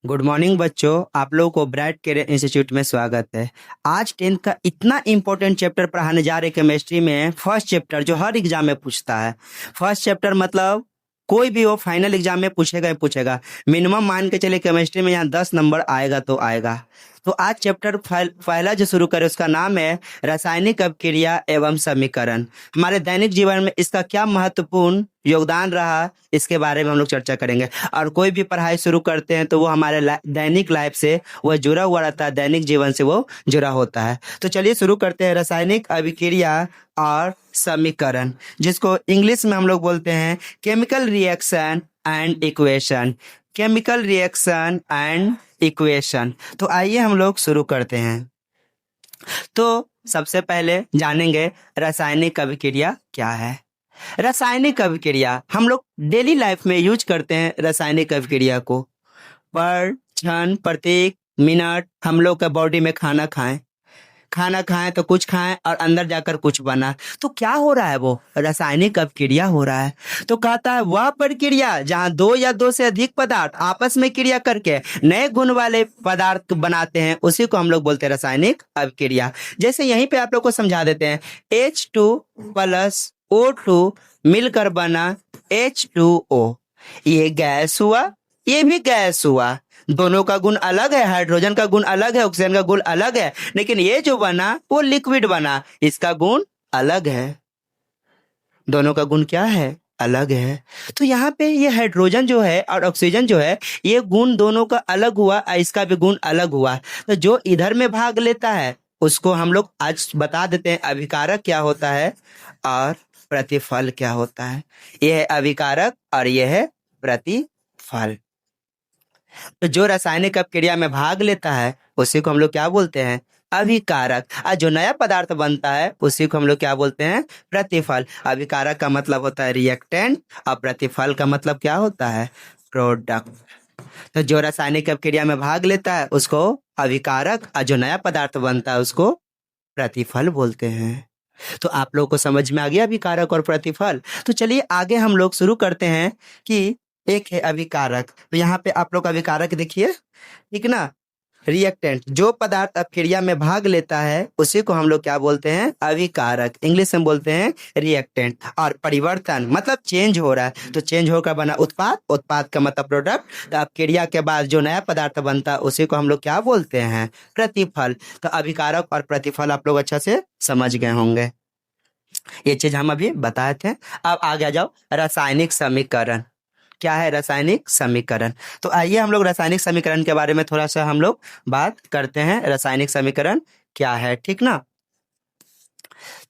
Good morning बच्चों। आप लोगों को ब्राइट कैरियर इंस्टीट्यूट में स्वागत है। आज 10th का इतना इंपॉर्टेंट चैप्टर पढ़ाने जा रहे केमिस्ट्री में। फर्स्ट चैप्टर जो हर एग्जाम में पूछता है। फर्स्ट चैप्टर मतलब कोई भी हो फाइनल एग्जाम में पूछेगा ही पूछेगा। मिनिमम मान के चले केमिस्ट्री में यहाँ 10 नंबर आएगा तो आएगा। तो आज चैप्टर पहला जो शुरू करें उसका नाम है रासायनिक अभिक्रिया एवं समीकरण। हमारे दैनिक जीवन में इसका क्या महत्वपूर्ण योगदान रहा इसके बारे में हम लोग चर्चा करेंगे। और कोई भी पढ़ाई शुरू करते हैं तो वो हमारे दैनिक लाइफ से वह जुड़ा हुआ रहता है, दैनिक जीवन से वो जुड़ा होता है। तो चलिए शुरू करते हैं रासायनिक अभिक्रिया और समीकरण, जिसको इंग्लिश में हम लोग बोलते हैं chemical reaction and equation. Chemical reaction and equation. तो आइए हम लोग शुरू करते हैं। तो सबसे पहले जानेंगे रासायनिक अभिक्रिया क्या है। रासायनिक अभिक्रिया हम लोग डेली लाइफ में यूज करते हैं। रासायनिक अभिक्रिया को पर क्षण प्रत्येक मिनट हम लोग का बॉडी में खाना खाएं तो कुछ खाएं और अंदर जाकर कुछ बना। तो क्या हो रहा है, वो रासायनिक अभिक्रिया हो रहा है। तो कहता है वह प्रक्रिया जहां दो या दो से अधिक पदार्थ आपस में क्रिया करके नए गुण वाले पदार्थ बनाते हैं, उसी को हम लोग बोलते हैं रासायनिक अभिक्रिया। जैसे यहीं पे आप लोग को समझा देते हैं। H2 प्लस O2 मिलकर बना H2O। ये गैस हुआ, ये भी गैस हुआ। दोनों का गुण अलग है, हाइड्रोजन का गुण अलग है, ऑक्सीजन का गुण अलग है, लेकिन ये जो बना वो लिक्विड बना, इसका गुण अलग है। दोनों का गुण क्या है, अलग है। तो यहाँ पे ये हाइड्रोजन जो है और ऑक्सीजन जो है, ये गुण दोनों का अलग हुआ, इसका भी गुण अलग हुआ। तो जो इधर में भाग लेता है उसको हम लोग आज बता देते हैं अभिकारक क्या होता है और प्रतिफल क्या होता है। यह है अभिकारक और यह है प्रतिफल। तो जो रासायनिक अभिक्रिया में भाग लेता है उसी को हम लोग क्या बोलते हैं, अभिकारक। और जो नया पदार्थ बनता है उसी को हम लोग क्या बोलते हैं, प्रतिफल। अभिकारक का मतलब होता है रिएक्टेंट और प्रतिफल का मतलब क्या होता है, प्रोडक्ट। तो जो रासायनिक अभिक्रिया में भाग लेता है उसको अभिकारक और जो नया पदार्थ बनता है उसको प्रतिफल बोलते हैं। तो आप लोगों को समझ में आ गया अभिकारक और प्रतिफल। तो चलिए आगे हम लोग शुरू करते हैं कि एक है अभिकारक। तो यहाँ पे आप लोग अभिकारक देखिए, ठीक ना। रिएक्टेंट जो पदार्थ अभिक्रिया में भाग लेता है उसी को हम लोग क्या बोलते हैं, अभिकारक। इंग्लिश में बोलते हैं रिएक्टेंट। और परिवर्तन मतलब चेंज हो रहा है, तो चेंज होकर बना उत्पाद, उत्पाद का मतलब प्रोडक्ट। तो अभिक्रिया के बाद जो नया पदार्थ बनता है उसी को हम लोग क्या बोलते हैं, प्रतिफल। तो अभिकारक और प्रतिफल आप लोग अच्छा से समझ गए होंगे। ये चीज हम अभी बताए थे। अब आगे आ जाओ, रासायनिक समीकरण क्या है। रासायनिक समीकरण, तो आइए हम लोग रासायनिक समीकरण के बारे में थोड़ा सा हम लोग बात करते हैं। रासायनिक समीकरण क्या है, ठीक ना।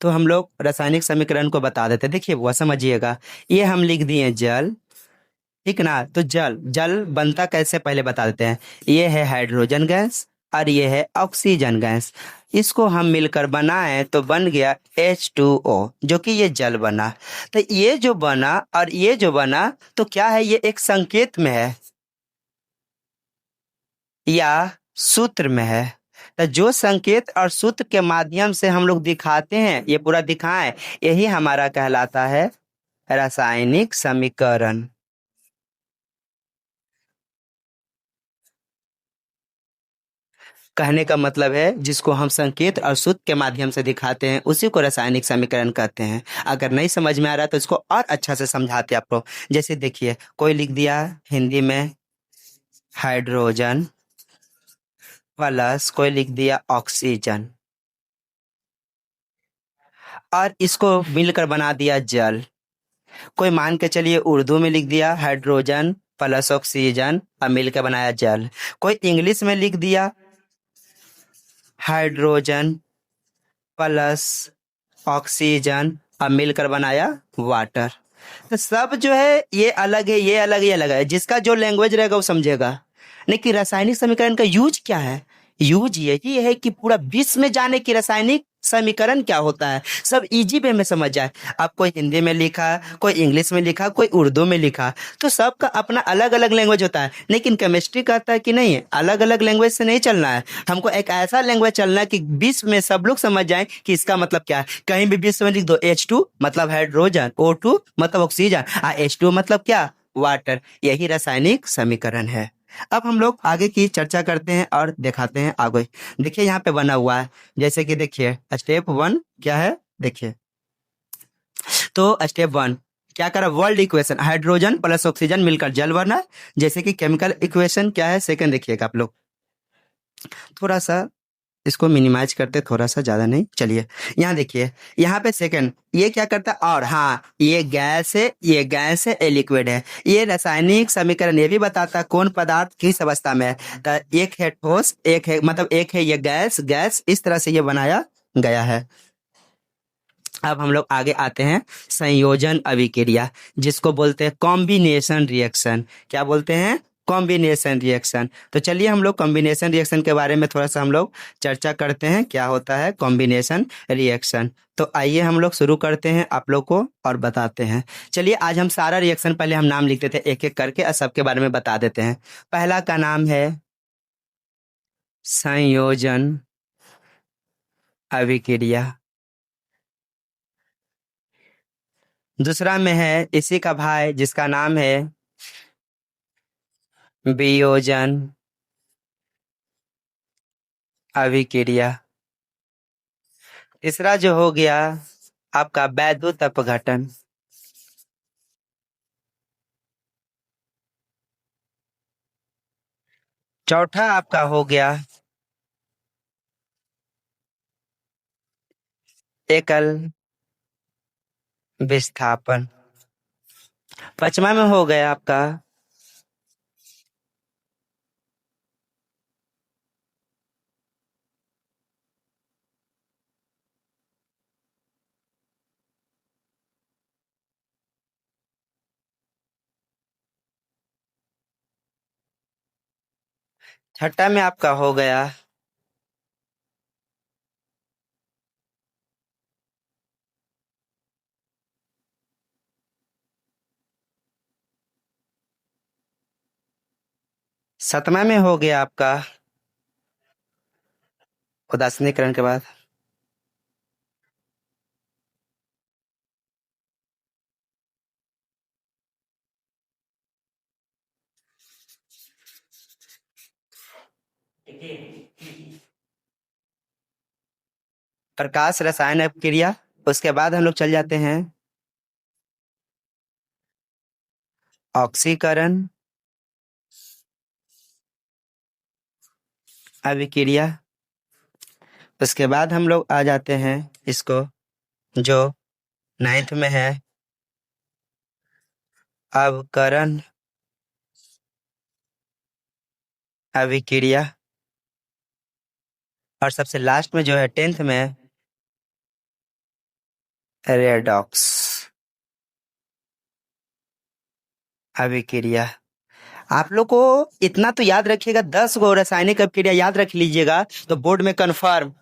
तो हम लोग रासायनिक समीकरण को बता देते हैं। देखिए वो समझिएगा, ये हम लिख दिए जल, ठीक ना। तो जल बनता कैसे पहले बता देते हैं। ये है हाइड्रोजन गैस और ये है ऑक्सीजन गैस। इसको हम मिलकर बनाए तो बन गया H2O, जो कि ये जल बना। तो ये जो बना और ये जो बना तो क्या है, ये एक संकेत में है या सूत्र में है। तो जो संकेत और सूत्र के माध्यम से हम लोग दिखाते हैं, ये पूरा दिखाएं, यही हमारा कहलाता है रासायनिक समीकरण। कहने का मतलब है जिसको हम संकेत और सूत्र के माध्यम से दिखाते हैं उसी को रासायनिक समीकरण कहते हैं। अगर नहीं समझ में आ रहा तो इसको और अच्छा से समझाते हैं आपको। जैसे देखिए, कोई लिख दिया हिंदी में हाइड्रोजन प्लस कोई लिख दिया ऑक्सीजन और इसको मिलकर बना दिया जल। कोई मान के चलिए उर्दू में लिख दिया हाइड्रोजन प्लस ऑक्सीजन और मिलकर बनाया जल। कोई इंग्लिश में लिख दिया हाइड्रोजन प्लस ऑक्सीजन अब मिलकर बनाया वाटर। तो सब जो है ये अलग है, ये अलग, ये अलग है। जिसका जो लैंग्वेज रहेगा वो समझेगा। लेकिन रासायनिक समीकरण का यूज क्या है, यूज यही है कि पूरा विश्व में जाने की रासायनिक समीकरण क्या होता है, सब इजी वे में समझ जाए। अब कोई हिंदी में लिखा, कोई इंग्लिश में लिखा, कोई उर्दू में लिखा, तो सबका अपना अलग अलग लैंग्वेज होता है। लेकिन केमिस्ट्री कहता है कि नहीं, अलग अलग लैंग्वेज से नहीं चलना है, हमको एक ऐसा लैंग्वेज चलना है कि विश्व में सब लोग समझ जाए कि इसका मतलब क्या है। कहीं भी विश्व में लिख दो H2 मतलब हाइड्रोजन, O2 मतलब ऑक्सीजन, H2 मतलब क्या, वाटर। यही रासायनिक समीकरण है। अब हम लोग आगे की चर्चा करते हैं और दिखाते हैं आगे। देखिए यहाँ पे बना हुआ है, जैसे कि देखिए स्टेप 1 क्या है, देखिए तो स्टेप 1 क्या करा, world equation hydrogen plus oxygen मिलकर जल बना। जैसे कि केमिकल इक्वेशन क्या है, सेकंड देखिएगा आप लोग, थोड़ा सा इसको मिनिमाइज करते, थोड़ा सा ज्यादा नहीं, चलिए यहाँ देखिए, यहाँ पे सेकंड ये क्या करता है, और हाँ ये गैस है, ये गैस है, ये लिक्विड है। ये रासायनिक समीकरण ये भी बताता है कौन पदार्थ किस अवस्था में है। तो एक है ठोस, एक है मतलब एक है ये गैस, गैस इस तरह से ये बनाया गया है। अब हम लोग आगे आते हैं संयोजन अभिक्रिया, जिसको बोलते हैं कॉम्बिनेशन रिएक्शन। क्या बोलते हैं, कॉम्बिनेशन रिएक्शन। तो चलिए हम लोग कॉम्बिनेशन रिएक्शन के बारे में थोड़ा सा हम लोग चर्चा करते हैं, क्या होता है कॉम्बिनेशन रिएक्शन। तो आइए हम लोग शुरू करते हैं आप लोग को और बताते हैं। चलिए आज हम सारा रिएक्शन पहले हम नाम लिखते थे एक एक करके और सबके बारे में बता देते हैं। पहला का नाम है संयोजन अभिक्रिया, दूसरा में है इसी का भाई जिसका नाम है वियोजन अभिक्रिया, तीसरा जो हो गया आपका वैद्युत अपघटन, चौथा आपका हो गया एकल विस्थापन, पांचवा में हो गया आपका छठा में आपका हो गया सतमा में हो गया आपका उदासीनीकरण के बाद प्रकाश रसायन अपक्रिया। उसके बाद हम लोग चल जाते हैं ऑक्सीकरण अभिक्रिया। उसके बाद हम लोग आ जाते हैं इसको जो नाइन्थ में है अवकरण अभिक्रिया, और सबसे लास्ट में जो है 10th में रेडॉक्स अभिक्रिया। आप लोग को इतना तो याद रखिएगा, 10 गो रासायनिक अभिक्रिया याद रख लीजिएगा तो बोर्ड में कंफर्म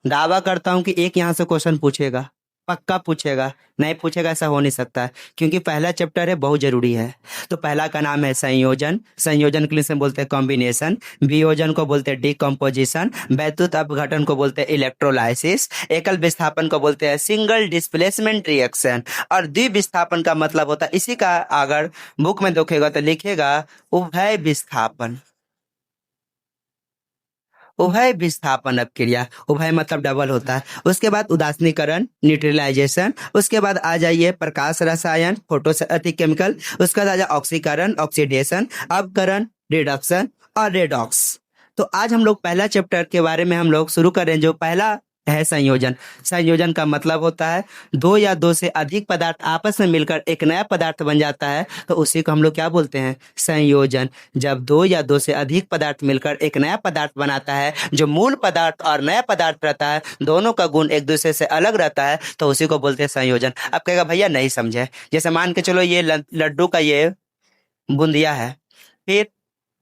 दावा करता हूं कि एक यहाँ से क्वेश्चन पूछेगा, पक्का पूछेगा, नहीं पूछेगा ऐसा हो नहीं सकता है, क्योंकि पहला चैप्टर है बहुत जरूरी है। तो पहला का नाम है संयोजन, संयोजन के लिए से बोलते हैं कॉम्बिनेशन, वियोजन को बोलते हैं डिकम्पोजिशन, वैद्युत अपघटन को बोलते हैं इलेक्ट्रोलाइसिस, एकल विस्थापन को बोलते हैं सिंगल डिस्प्लेसमेंट रिएक्शन, और द्विविस्थापन का मतलब होता है, इसी का अगर बुक में देखेगा तो लिखेगा उभय विस्थापन, उभय विस्थापन अपक्रिया, उभय मतलब डबल होता है। उसके बाद उदासीनीकरण न्यूट्रलाइजेशन, उसके बाद आ जाइए प्रकाश रसायन फोटोसिंथेटिक केमिकल, उसके बाद आ जाए ऑक्सीकरण ऑक्सीडेशन, अपकरण रिडक्शन और रेडॉक्स। तो आज हम लोग पहला चैप्टर के बारे में हम लोग शुरू करें, जो पहला है संयोजन। संयोजन का मतलब होता है दो या दो से अधिक पदार्थ आपस में मिलकर एक नया पदार्थ बन जाता है, तो उसी को हम लोग क्या बोलते हैं, संयोजन। जब दो या दो से अधिक पदार्थ मिलकर एक नया पदार्थ बनाता है, जो मूल पदार्थ और नया पदार्थ रहता है दोनों का गुण एक दूसरे से अलग रहता है, तो उसी को बोलते हैं संयोजन। अब कहेगा भैया नहीं समझे, जैसे मान के चलो ये लड्डू का ये बूंदिया है, फिर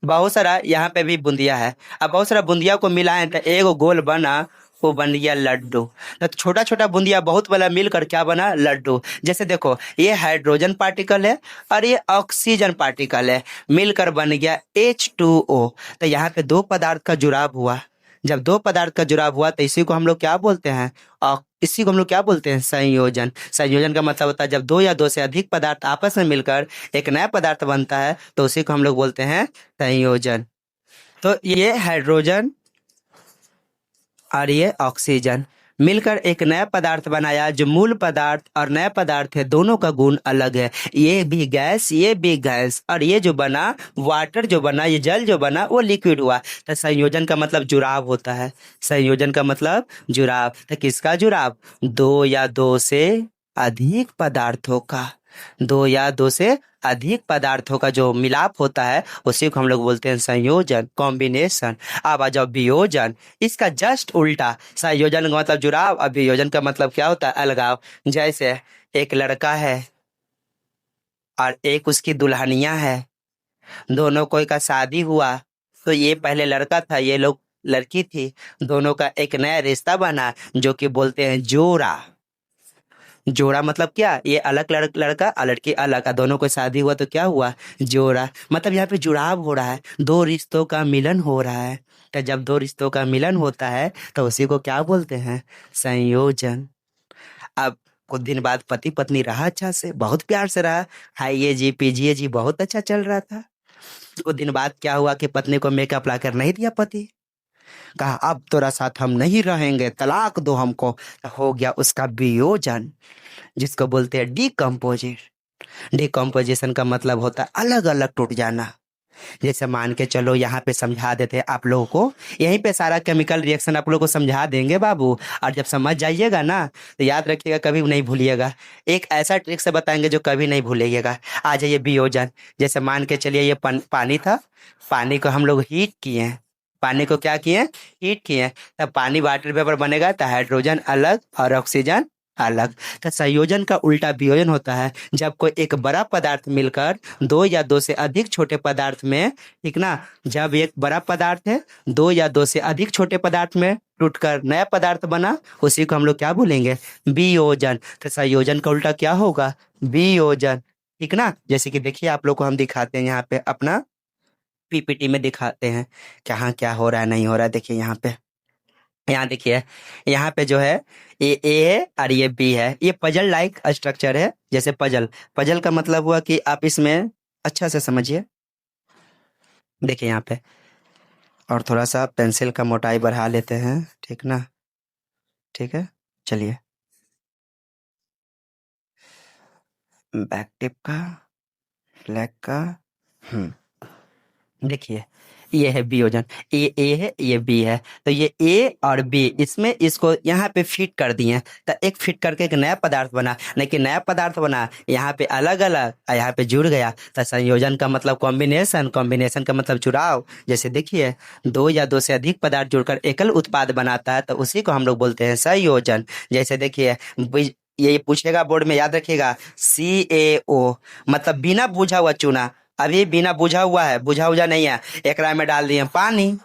बहुत सारा यहाँ पे भी बूंदिया है, अब बहुत सारा बूंदिया को मिलाएं तो एक गोल बना, वो बन गया लड्डू। तो छोटा छोटा बूंदिया बहुत वाला मिलकर क्या बना, लड्डू। जैसे देखो ये हाइड्रोजन पार्टिकल है और ये ऑक्सीजन पार्टिकल है, मिलकर बन गया H2O। तो यहाँ पे दो पदार्थ का जुड़ाव हुआ, जब दो पदार्थ का जुड़ाव हुआ तो इसी को हम लोग क्या बोलते हैं? और इसी को हम लोग क्या बोलते हैं? संयोजन। संयोजन का मतलब होता है जब दो या दो से अधिक पदार्थ आपस में मिलकर एक नया पदार्थ बनता है तो उसी को हम लोग बोलते हैं संयोजन। तो ये हाइड्रोजन और ये ऑक्सीजन मिलकर एक नया पदार्थ बनाया जो मूल पदार्थ और नया पदार्थ है दोनों का गुण अलग है। ये भी गैस, ये भी गैस, और ये जो बना वाटर जो बना, ये जल जो बना वो लिक्विड हुआ। तो संयोजन का मतलब जुड़ाव होता है। संयोजन का मतलब जुड़ाव। तो किसका जुड़ाव? दो या दो से अधिक पदार्थों का। दो या दो से अधिक पदार्थों का जो मिलाप होता है उसी को हम लोग बोलते हैं संयोजन, कॉम्बिनेशन। अब आ जाओ वियोजन। इसका जस्ट उल्टा। संयोजन का मतलब जुड़ाव, अब वियोजन का मतलब क्या होता है? अलगाव। जैसे एक लड़का है और एक उसकी दुल्हनिया है, दोनों कोई का शादी हुआ तो ये पहले लड़का था, ये लोग लड़की थी, दोनों का एक नया रिश्ता बना जो कि बोलते हैं जोड़ा। जोड़ा मतलब क्या? ये अलग लड़का और लड़की अलग, दोनों को शादी हुआ तो क्या हुआ? जोड़ा। मतलब यहाँ पे जुड़ाव हो रहा है, दो रिश्तों का मिलन हो रहा है। तो जब दो रिश्तों का मिलन होता है तो उसी को क्या बोलते हैं? संयोजन। अब कुछ दिन बाद पति पत्नी रहा, अच्छा से बहुत प्यार से रहा, खाइए जी पीजिए जी, बहुत अच्छा चल रहा था। कुछ दिन बाद क्या हुआ कि पत्नी को मेकअप ला कर नहीं दिया पति, कहा अब तेरा साथ हम नहीं रहेंगे, तलाक दो हमको। तो हो गया उसका वियोजन, जिसको बोलते हैं डिकम्पोजिशन। डिकम्पोजिशन का मतलब होता है अलग अलग टूट जाना। जैसे मान के चलो, यहाँ पे समझा देते हैं आप लोगों को, यहीं पे सारा केमिकल रिएक्शन आप लोगों को समझा देंगे बाबू। और जब समझ जाइएगा ना तो याद रखिएगा, कभी नहीं भूलिएगा। एक ऐसा ट्रिक से बताएंगे जो कभी नहीं भूलिएगा। आ जाइए वियोजन। जैसे मान के चलिए ये पानी था, पानी को हम लोग हीट किए। पानी को क्या किए? हीट किए। तब पानी वाटर वेपर बनेगा तो हाइड्रोजन अलग और ऑक्सीजन अलग। तो संयोजन का उल्टा वियोजन होता है जब कोई एक बड़ा पदार्थ मिलकर दो या दो से अधिक छोटे पदार्थ में, ठीक ना, जब एक बड़ा पदार्थ है दो या दो से अधिक छोटे पदार्थ में टूटकर नया पदार्थ बना, उसी को हम लोग क्या बोलेंगे? वियोजन। तो संयोजन का उल्टा क्या होगा? वियोजन। ठीक ना। जैसे कि देखिए आप लोग को हम दिखाते हैं यहाँ पे, अपना पीपीटी में दिखाते हैं कहाँ क्या हो रहा है नहीं हो रहा है। देखिए यहाँ पे, यहाँ देखिए, यहाँ पे जो है ये ए है और ये बी है। ये पजल लाइक स्ट्रक्चर है। जैसे पजल, पजल का मतलब हुआ कि आप इसमें अच्छा से समझिए। देखिए यहाँ पे, और थोड़ा सा पेंसिल का मोटाई बढ़ा लेते हैं, ठीक ना। ठीक है, चलिए बैक टिप का, फ्लैग का। देखिए ये है वियोजन, ये ए है ये बी है। तो ये ए और बी, इसमें इसको यहाँ पे फिट कर दिए तो एक फिट करके एक नया पदार्थ बना। लेकिन नया पदार्थ बना यहाँ पे अलग अलग, यहाँ पे जुड़ गया। तो संयोजन का मतलब कॉम्बिनेशन, कॉम्बिनेशन का मतलब जुड़ाव। जैसे देखिए दो या दो से अधिक पदार्थ जुड़कर एकल उत्पाद बनाता है तो उसी को हम लोग बोलते हैं संयोजन। जैसे देखिए ये पूछेगा बोर्ड में, याद रखिएगा, CaO मतलब बिना बुझा हुआ चूना। अभी बिना बुझा हुआ है, बुझा हुआ नहीं है, एकरा में डाल दिए पानी।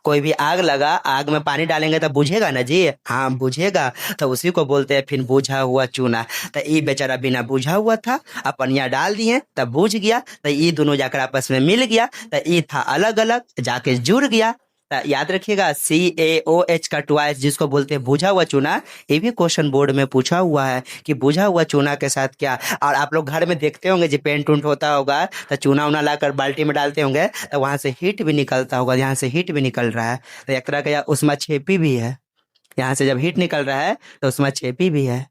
कोई भी आग लगा, आग में पानी डालेंगे तो बुझेगा ना जी, हाँ बुझेगा। तो उसी को बोलते हैं फिर बुझा हुआ चूना। तो ये बेचारा बिना बुझा हुआ था, अपनिया डाल दिए तब बुझ गया। तो ये दोनों जाकर आपस में मिल गया, तो ये था अलग अलग जाके जुड़ गया। तो याद रखिएगा CaOH का ट्वाइस, जिसको बोलते हैं बुझा हुआ चूना। ये भी क्वेश्चन बोर्ड में पूछा हुआ है कि बुझा हुआ चूना के साथ क्या। और आप लोग घर में देखते होंगे जो पेंट उंट होता होगा तो चूना उना लाकर बाल्टी में डालते होंगे तो वहां से हीट भी निकलता होगा। यहाँ से हीट भी निकल रहा है तो एक तरह का उसमें छेपी भी है। यहाँ से जब हीट निकल रहा है तो उसमें छेपी भी है।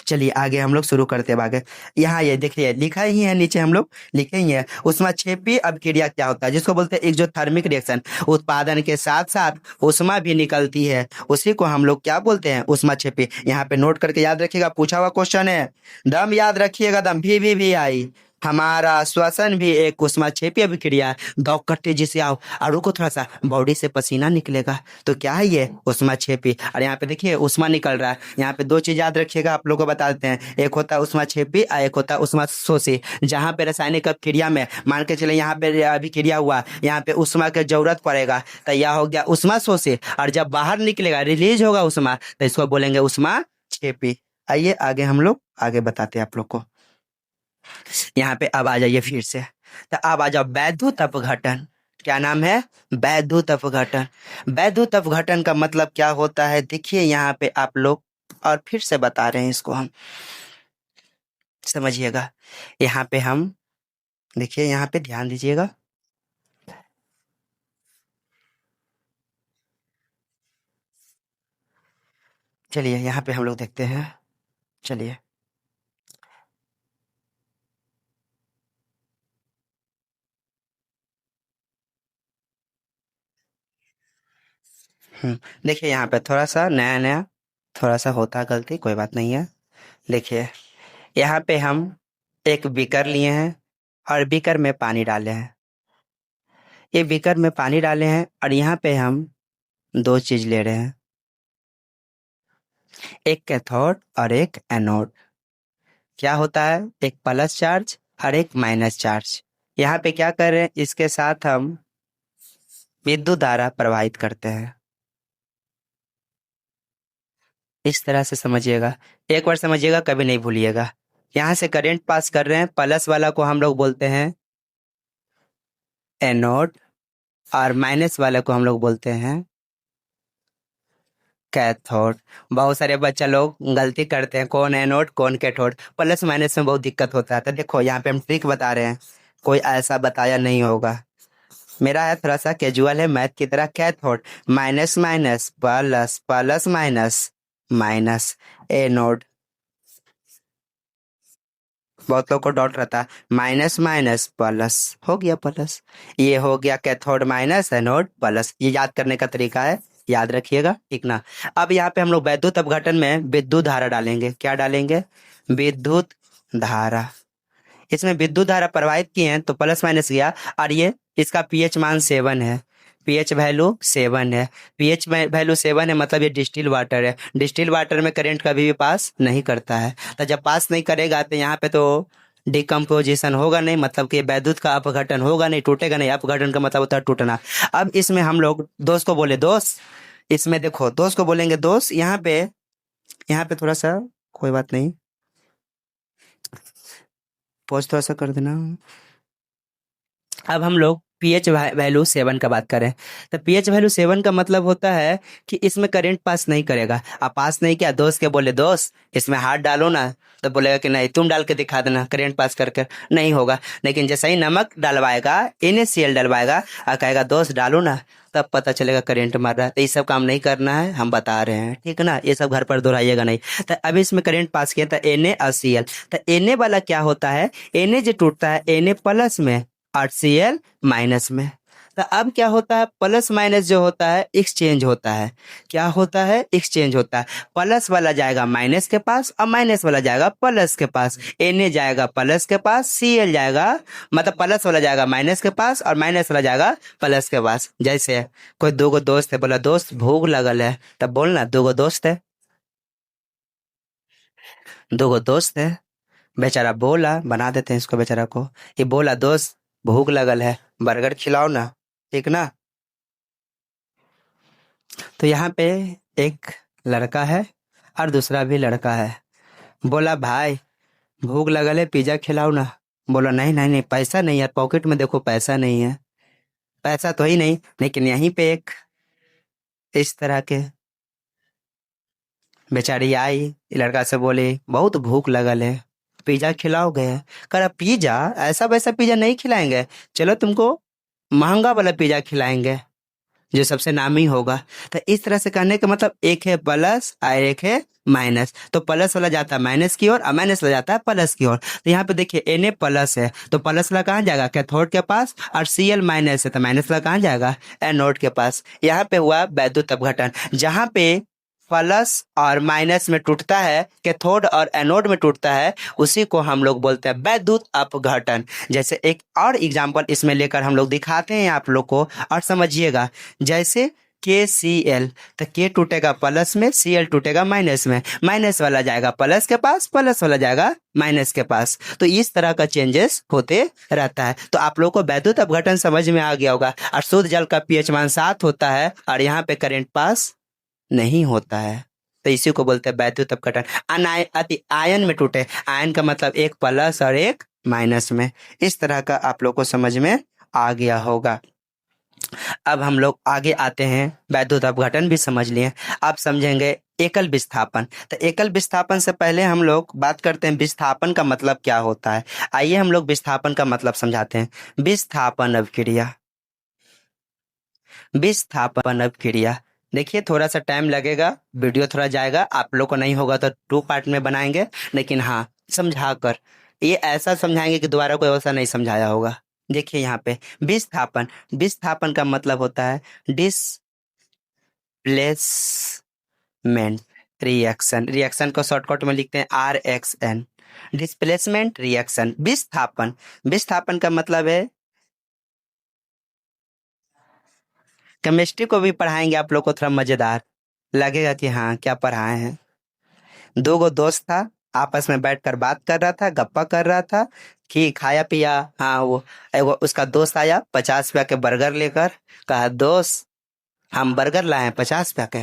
चलिए आगे हम लोग शुरू करते हैं आगे। यहाँ ये देखिए लिखा ही है, नीचे हम लोग लिखे ही है। उष्माक्षेपी अभिक्रिया क्या होता है, जिसको बोलते हैं एक्सोथर्मिक रिएक्शन। उत्पादन के साथ साथ उष्मा भी निकलती है, उसी को हम लोग क्या बोलते हैं? उष्माक्षेपी। यहाँ पे नोट करके याद रखिएगा, पूछा हुआ क्वेश्चन है। दम याद रखिएगा, दम भी आई। हमारा श्वसन भी एक उष्माक्षेपी अभिक्रिया। दौड़ कर तेजी से आओ और रुको थोड़ा सा, बॉडी से पसीना निकलेगा तो क्या है ये? उष्माक्षेपी। और यहाँ पे देखिए उष्मा निकल रहा है। यहाँ पे दो चीज याद रखिएगा, आप लोगों को बता देते हैं, एक होता है उष्माक्षेपी और एक होता है उष्माशोषी। जहाँ पे रासायनिक अभिक्रिया में मान के चले यहाँ पे अभिक्रिया हुआ, यहाँ पे उष्मा की जरूरत पड़ेगा तो यह हो गया उष्माशोषी। और जब बाहर निकलेगा, रिलीज होगा उष्मा, तो इसको बोलेंगे उष्माक्षेपी। आइए आगे हम लोग आगे बताते हैं आप लोग को। यहाँ पे अब आ जाइए फिर से, तो अब आ जाओ वैद्युत अपघटन। क्या नाम है? वैद्युत अपघटन। वैद्युत अपघटन का मतलब क्या होता है? देखिए यहाँ पे आप लोग, और फिर से बता रहे हैं इसको हम, समझिएगा। यहाँ पे हम देखिए, यहाँ पे ध्यान दीजिएगा। चलिए यहाँ पे हम लोग देखते हैं। चलिए देखिए यहाँ पे थोड़ा सा नया नया थोड़ा सा होता है गलती, कोई बात नहीं है। देखिए यहाँ पे हम एक बीकर लिए हैं और बीकर में पानी डाले हैं। ये बीकर में पानी डाले हैं और यहाँ पे हम दो चीज ले रहे हैं, एक कैथोड और एक एनोड। क्या होता है? एक प्लस चार्ज और एक माइनस चार्ज। यहाँ पे क्या कर रहे हैं? इसके साथ हम विद्युत धारा प्रवाहित करते हैं। इस तरह से समझिएगा, एक बार समझिएगा, कभी नहीं भूलिएगा। यहाँ से करंट पास कर रहे हैं, प्लस वाला को हम लोग बोलते हैं एनोड और माइनस वाले को हम लोग बोलते हैं कैथोड। बहुत सारे बच्चा लोग गलती करते हैं, कौन एनोड कौन कैथोड, प्लस माइनस में बहुत दिक्कत होता है। तो देखो यहाँ पे हम ट्रिक बता रहे हैं, कोई ऐसा बताया नहीं होगा। मेरा है थोड़ा सा कैजुअल है, मैथ की तरह। Cathode minus minus plus, plus minus minus, anode. बहुत लोग को डाउट रहता है, माइनस माइनस प्लस, हो गया प्लस। ये हो गया कैथोड माइनस, एनोड प्लस। ये याद करने का तरीका है, याद रखिएगा, ठीक ना। अब यहाँ पे हम लोग वैद्युत अपघटन में विद्युत धारा डालेंगे। क्या डालेंगे? विद्युत धारा। इसमें विद्युत धारा प्रवाहित की है तो प्लस माइनस गया, और ये इसका पीएच मान 7 है, पीएच वैल्यू 7 है। पीएच वैल्यू 7 है मतलब ये डिस्टिल वाटर है। डिस्टिल वाटर में करंट कभी भी पास नहीं करता है। तो जब पास नहीं करेगा तो यहाँ पे तो डिकम्पोजिशन होगा नहीं, मतलब कि वैद्युत का अपघटन होगा नहीं, टूटेगा नहीं। अपघटन का मतलब होता है टूटना। अब इसमें हम लोग दोस्त को बोले दोस्त, इसमें देखो दोस्त को बोलेंगे दोस्त। यहाँ पे थोड़ा सा, कोई बात नहीं, पॉज थोड़ा सा कर देना। अब हम लोग पीएच वैल्यू 7 का बात करें तो पीएच वैल्यू 7 का मतलब होता है कि इसमें करंट पास नहीं करेगा। अब पास नहीं किया, दोस्त के बोले दोस्त इसमें हाथ डालो ना, तो बोलेगा कि नहीं तुम डाल के दिखा देना करंट पास करके, नहीं होगा। लेकिन जैसे ही नमक डलवाएगा, NaCl डलवाएगा और कहेगा दोस्त डालो ना, तब पता चलेगा करंट मार रहा है। तो ये सब काम नहीं करना है, हम बता रहे हैं, ठीक है ना। ये सब घर पर दोहराइएगा नहीं। तो अभी इसमें करंट पास किया था Na और Cl। तो Na वाला क्या होता है? Na जो टूटता है Na प्लस में और Cl माइनस में। तो अब क्या होता है? प्लस माइनस जो होता है एक्सचेंज होता है। क्या होता है? एक्सचेंज होता है। प्लस वाला जाएगा माइनस के पास और माइनस वाला जाएगा प्लस के पास। Na जाएगा प्लस के पास, Cl जाएगा, मतलब प्लस वाला जाएगा माइनस के पास और माइनस वाला जाएगा प्लस के पास। जैसे कोई दो गो दोस्त है, बोला दोस्त भूख लगल है, तब बोलना दो गो दोस्त है, दो गो दोस्त है। बेचारा बोला, बना देते हैं इसको बेचारा को, ये बोला दोस्त भूख लगल है, बर्गर खिलाओ ना, ठीक ना। तो यहाँ पे एक लड़का है और दूसरा भी लड़का है। बोला भाई भूख लगल है, पिज्जा खिलाओ ना। बोला नहीं नहीं नहीं, पैसा नहीं यार, पॉकेट में देखो पैसा नहीं है। पैसा तो ही नहीं, लेकिन यहीं पे एक इस तरह के बेचारी आई, ये लड़का से बोली बहुत भूख लगल है, पिज्जा खिलाओगे? कह पिज्जा, ऐसा वैसा पिज्जा नहीं खिलाएंगे, चलो तुमको महंगा वाला पिज्जा खिलाएंगे जो सबसे नामी होगा। तो इस तरह से कहने का मतलब एक है प्लस और एक है माइनस। तो प्लस वाला जाता है माइनस की ओर और माइनस वाला जाता है प्लस की ओर। तो यहाँ पे देखिए Na प्लस है तो प्लस वाला कहाँ जाएगा? कैथोड के पास। और Cl माइनस है तो माइनस वाला कहाँ जाएगा? एनोड के पास। यहाँ पे हुआ वैद्युत अपघटन। जहाँ पे प्लस और माइनस में टूटता है, कैथोड और एनोड में टूटता है, उसी को हम लोग बोलते हैं वैद्युत अपघटन। जैसे एक और एग्जांपल इसमें लेकर हम लोग दिखाते हैं आप लोग को, और समझिएगा। जैसे KCl, तो K टूटेगा प्लस में, Cl टूटेगा माइनस में, माइनस वाला जाएगा प्लस के पास, प्लस वाला जाएगा माइनस के पास। तो इस तरह का चेंजेस होते रहता है। तो आप लोग को वैद्युत अपघटन समझ में आ गया होगा। और शुद्ध जल का pH मान 7 होता है और यहाँ पे करंट पास नहीं होता है, तो इसी को बोलते हैं वैद्युत अपघटन। अति आयन में टूटे, आयन का मतलब एक प्लस और एक माइनस में। इस तरह का आप लोग को समझ में आ गया होगा। अब हम लोग आगे आते हैं, वैद्युत अपघटन भी समझ लिए, अब समझेंगे एकल विस्थापन। तो एकल विस्थापन से पहले हम लोग बात करते हैं विस्थापन का मतलब क्या होता है। आइए हम लोग विस्थापन का मतलब समझाते हैं। विस्थापन अभिक्रिया, विस्थापन अभिक्रिया, देखिए थोड़ा सा टाइम लगेगा, वीडियो थोड़ा जाएगा, आप लोग को नहीं होगा तो 2 पार्ट में बनाएंगे, लेकिन हाँ समझा कर, ये ऐसा समझाएंगे कि दोबारा कोई ऐसा नहीं समझाया होगा। देखिए यहाँ पे विस्थापन, विस्थापन का मतलब होता है डिस्प्लेसमेंट रिएक्शन, रिएक्शन को शॉर्टकट में लिखते हैं RXN, डिस्प्लेसमेंट रिएक्शन। विस्थापन, विस्थापन का मतलब है, केमिस्ट्री को भी पढ़ाएंगे आप लोग को, थोड़ा मजेदार लगेगा कि हाँ क्या पढ़ाए हैं। दो गो दोस्त था, आपस में बैठकर बात कर रहा था, गप्पा कर रहा था कि खाया पिया। हाँ वो उसका दोस्त आया 50 रुपया के बर्गर लेकर, कहा दोस्त हम बर्गर लाए हैं 50 रुपया के।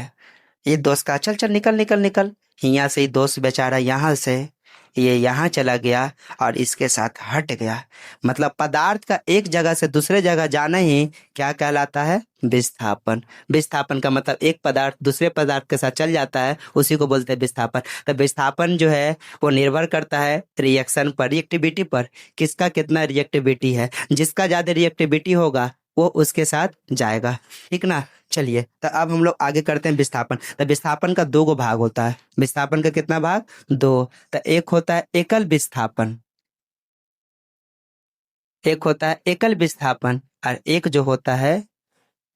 ये दोस्त कहा चल चल निकल निकल निकल। यहाँ से ही दोस्त बेचारा यहाँ से ये यहाँ चला गया और इसके साथ हट गया। मतलब पदार्थ का एक जगह से दूसरे जगह जाना ही क्या कहलाता है, विस्थापन। विस्थापन का मतलब एक पदार्थ दूसरे पदार्थ के साथ चल जाता है, उसी को बोलते हैं विस्थापन। तो विस्थापन जो है वो निर्भर करता है रिएक्शन पर, रिएक्टिविटी पर, किसका कितना रिएक्टिविटी है। जिसका ज्यादा रिएक्टिविटी होगा वो उसके साथ जाएगा, ठीक ना। चलिए तो अब हम लोग आगे करते हैं विस्थापन। तो विस्थापन का 2 गो भाग होता है। विस्थापन का कितना भाग, 2। तो एक होता है एकल विस्थापन, एक होता है एकल विस्थापन, और एक जो होता है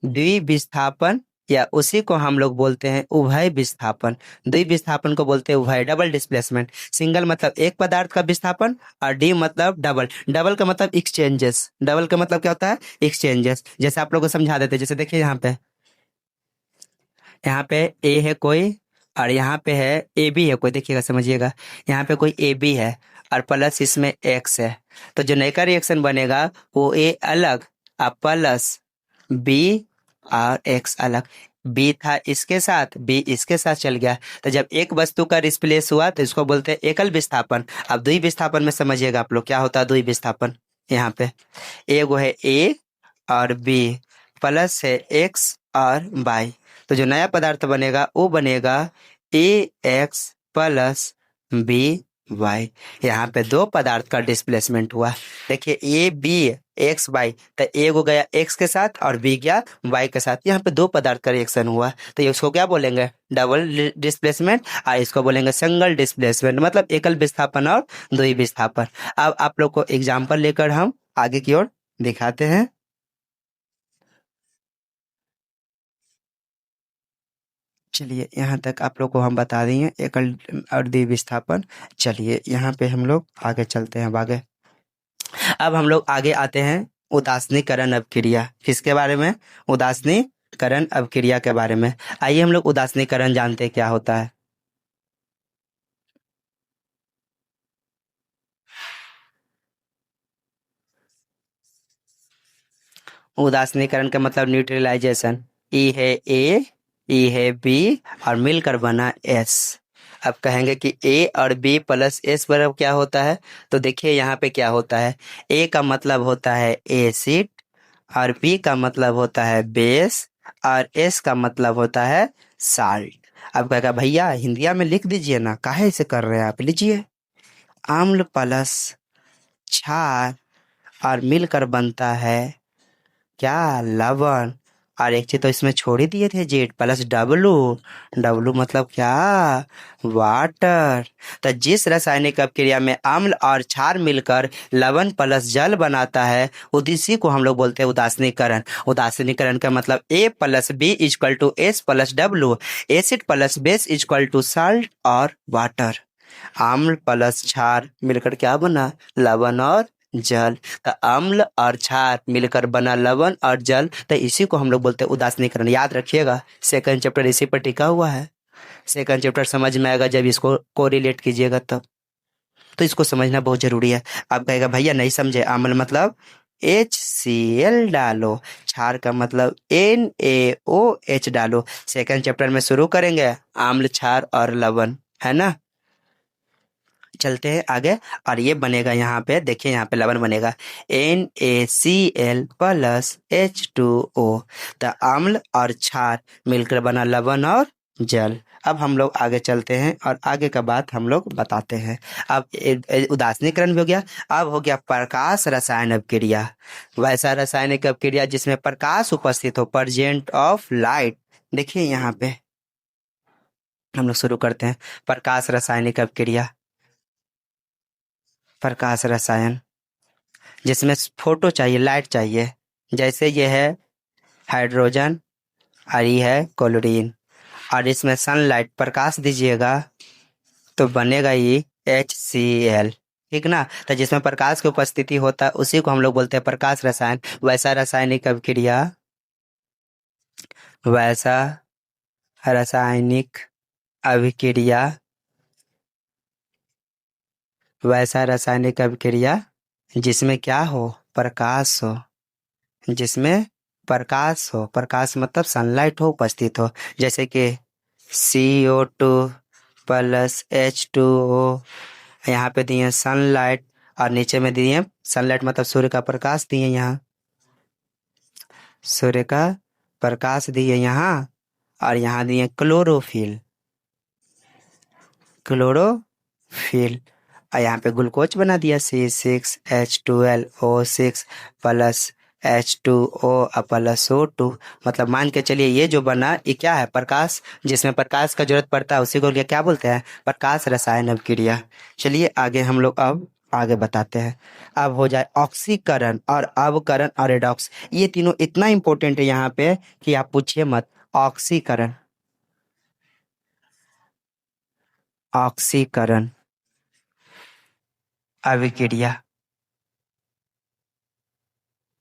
द्विविस्थापन, या उसी को हम लोग बोलते हैं उभय विस्थापन। द्विविस्थापन को बोलते हैं उभय, डबल डिस्प्लेसमेंट। सिंगल मतलब एक पदार्थ का विस्थापन, और डी मतलब डबल, डबल का मतलब एक्सचेंजेस, डबल का मतलब क्या होता है, एक्सचेंजेस। जैसे आप लोग को समझा देते हैं, जैसे देखिए यहाँ पे, यहाँ पे ए है कोई, और यहाँ पे है ए बी है कोई, देखिएगा समझिएगा, यहाँ पे कोई ए बी है और प्लस इसमें एक्स है। तो जो नया का रिएक्शन बनेगा वो ए अलग और प्लस बी और एक्स अलग। बी था इसके साथ, बी इसके साथ चल गया। तो जब एक वस्तु का रिप्लेस हुआ तो इसको बोलते हैं एकल विस्थापन। अब द्वि विस्थापन में समझिएगा आप लोग क्या होता है द्वि विस्थापन। यहाँ पे एगो है ए और बी, प्लस है एक्स और वाई। तो जो नया पदार्थ बनेगा वो बनेगा ए एक्स प्लस बी वाई। यहाँ पे 2 पदार्थ का डिस्प्लेसमेंट हुआ। देखिए ए बी एक्स वाई, तो ए को गया एक्स के साथ और बी गया वाई के साथ। यहाँ पे 2 पदार्थ का रिएक्शन हुआ, तो इसको क्या बोलेंगे, डबल डिस्प्लेसमेंट, और इसको बोलेंगे सिंगल डिस्प्लेसमेंट, मतलब एकल विस्थापन और द्वि विस्थापन। अब आप लोग को एग्जाम्पल लेकर हम आगे की ओर दिखाते हैं। चलिए यहाँ तक आप लोग को हम बता दिए एकल और द्वि विस्थापन। चलिए यहाँ पे हम लोग आगे चलते हैं। अब आगे, अब हम लोग आगे आते हैं उदासीनीकरण अभिक्रिया। किसके बारे में, उदासीनीकरण अभिक्रिया के बारे में। आइए हम लोग उदासीनीकरण जानते हैं क्या होता है। उदासीनीकरण का मतलब न्यूट्रलाइजेशन। ई है ए, ई है बी, और मिलकर बना एस। अब कहेंगे कि ए और बी प्लस एस बराबर क्या होता है, तो देखिए यहाँ पे क्या होता है। ए का मतलब होता है एसिड, और बी का मतलब होता है बेस, और एस का मतलब होता है साल्ट। अब कहेगा भैया हिंदिया में लिख दीजिए ना, काहे से कर रहे हैं आप, लीजिए। अम्ल प्लस क्षार और मिलकर बनता है क्या, लवण। और एक चीज तो इसमें छोड़ ही दिए थे, जेड प्लस डब्लू, डब्लू मतलब क्या, वाटर। तो जिस रासायनिक अपक्रिया में अम्ल और क्षार मिलकर लवण प्लस जल बनाता है उसी को हम लोग बोलते हैं उदासीनीकरण। उदासीनीकरण का मतलब A plus B equal to S plus W, acid plus base equal to salt और वाटर। अम्ल प्लस क्षार मिलकर क्या बना, लवण और जल। तो अम्ल और क्षार मिलकर बना लवण और जल, तो इसी को हम लोग बोलते हैं उदासीनीकरण। याद रखिएगा, सेकंड चैप्टर इसी पर टिका हुआ है। सेकंड चैप्टर समझ में आएगा जब इसको कोरिलेट कीजिएगा तब, तो इसको समझना बहुत जरूरी है। आप कहेगा भैया नहीं समझे, अम्ल मतलब HCl डालो, क्षार का मतलब NaOH डालो। सेकंड चैप्टर में शुरू करेंगे अम्ल क्षार और लवण, है ना। चलते हैं आगे और ये बनेगा यहाँ पे, देखिए यहाँ पे लवण बनेगा NaCl प्लस H2O। तो अम्ल और क्षार मिलकर बना लवण और जल। अब हम लोग आगे चलते हैं और आगे का बात हम लोग बताते हैं। अब उदासीनीकरण भी हो गया। अब हो गया प्रकाश रसायन अभिक्रिया। वैसा रासायनिक अभिक्रिया जिसमें प्रकाश उपस्थित हो, प्रेजेंट ऑफ लाइट। देखिए यहाँ पे हम लोग शुरू करते हैं। प्रकाश रासायनिक अभिक्रिया, प्रकाश रसायन जिसमें फोटो चाहिए, लाइट चाहिए। जैसे ये है हाइड्रोजन और ये है क्लोरीन, और इसमें सनलाइट प्रकाश दीजिएगा तो बनेगा ये HCl, ठीक ना। तो जिसमें प्रकाश की उपस्थिति होता है उसी को हम लोग बोलते हैं प्रकाश रसायन। वैसा रासायनिक अभिक्रिया, वैसा रासायनिक अभिक्रिया, वैसा रासायनिक अभिक्रिया जिसमें क्या हो, प्रकाश हो, जिसमें प्रकाश हो, प्रकाश मतलब सनलाइट हो, उपस्थित हो। जैसे कि CO2 प्लस H2O, यहाँ पे दिए सनलाइट और नीचे में दिए सनलाइट मतलब सूर्य का प्रकाश दिए, यहाँ सूर्य का प्रकाश दिए यहाँ, और यहाँ दिए क्लोरोफिल, क्लोरोफिल, और यहाँ पे ग्लूकोज बना दिया C6H12O6 plus H2O plus O2। मतलब मान के चलिए ये जो बना ये क्या है, प्रकाश, जिसमें प्रकाश का जरूरत पड़ता है उसी को क्या बोलते हैं, प्रकाश रसायन अभिक्रिया। चलिए आगे हम लोग अब आगे बताते हैं। अब हो जाए ऑक्सीकरण और अवकरण और रेडॉक्स। ये तीनों इतना इंपॉर्टेंट है यहाँ पे कि आप पूछिए मत। ऑक्सीकरण, ऑक्सीकरण अभिक्रिया,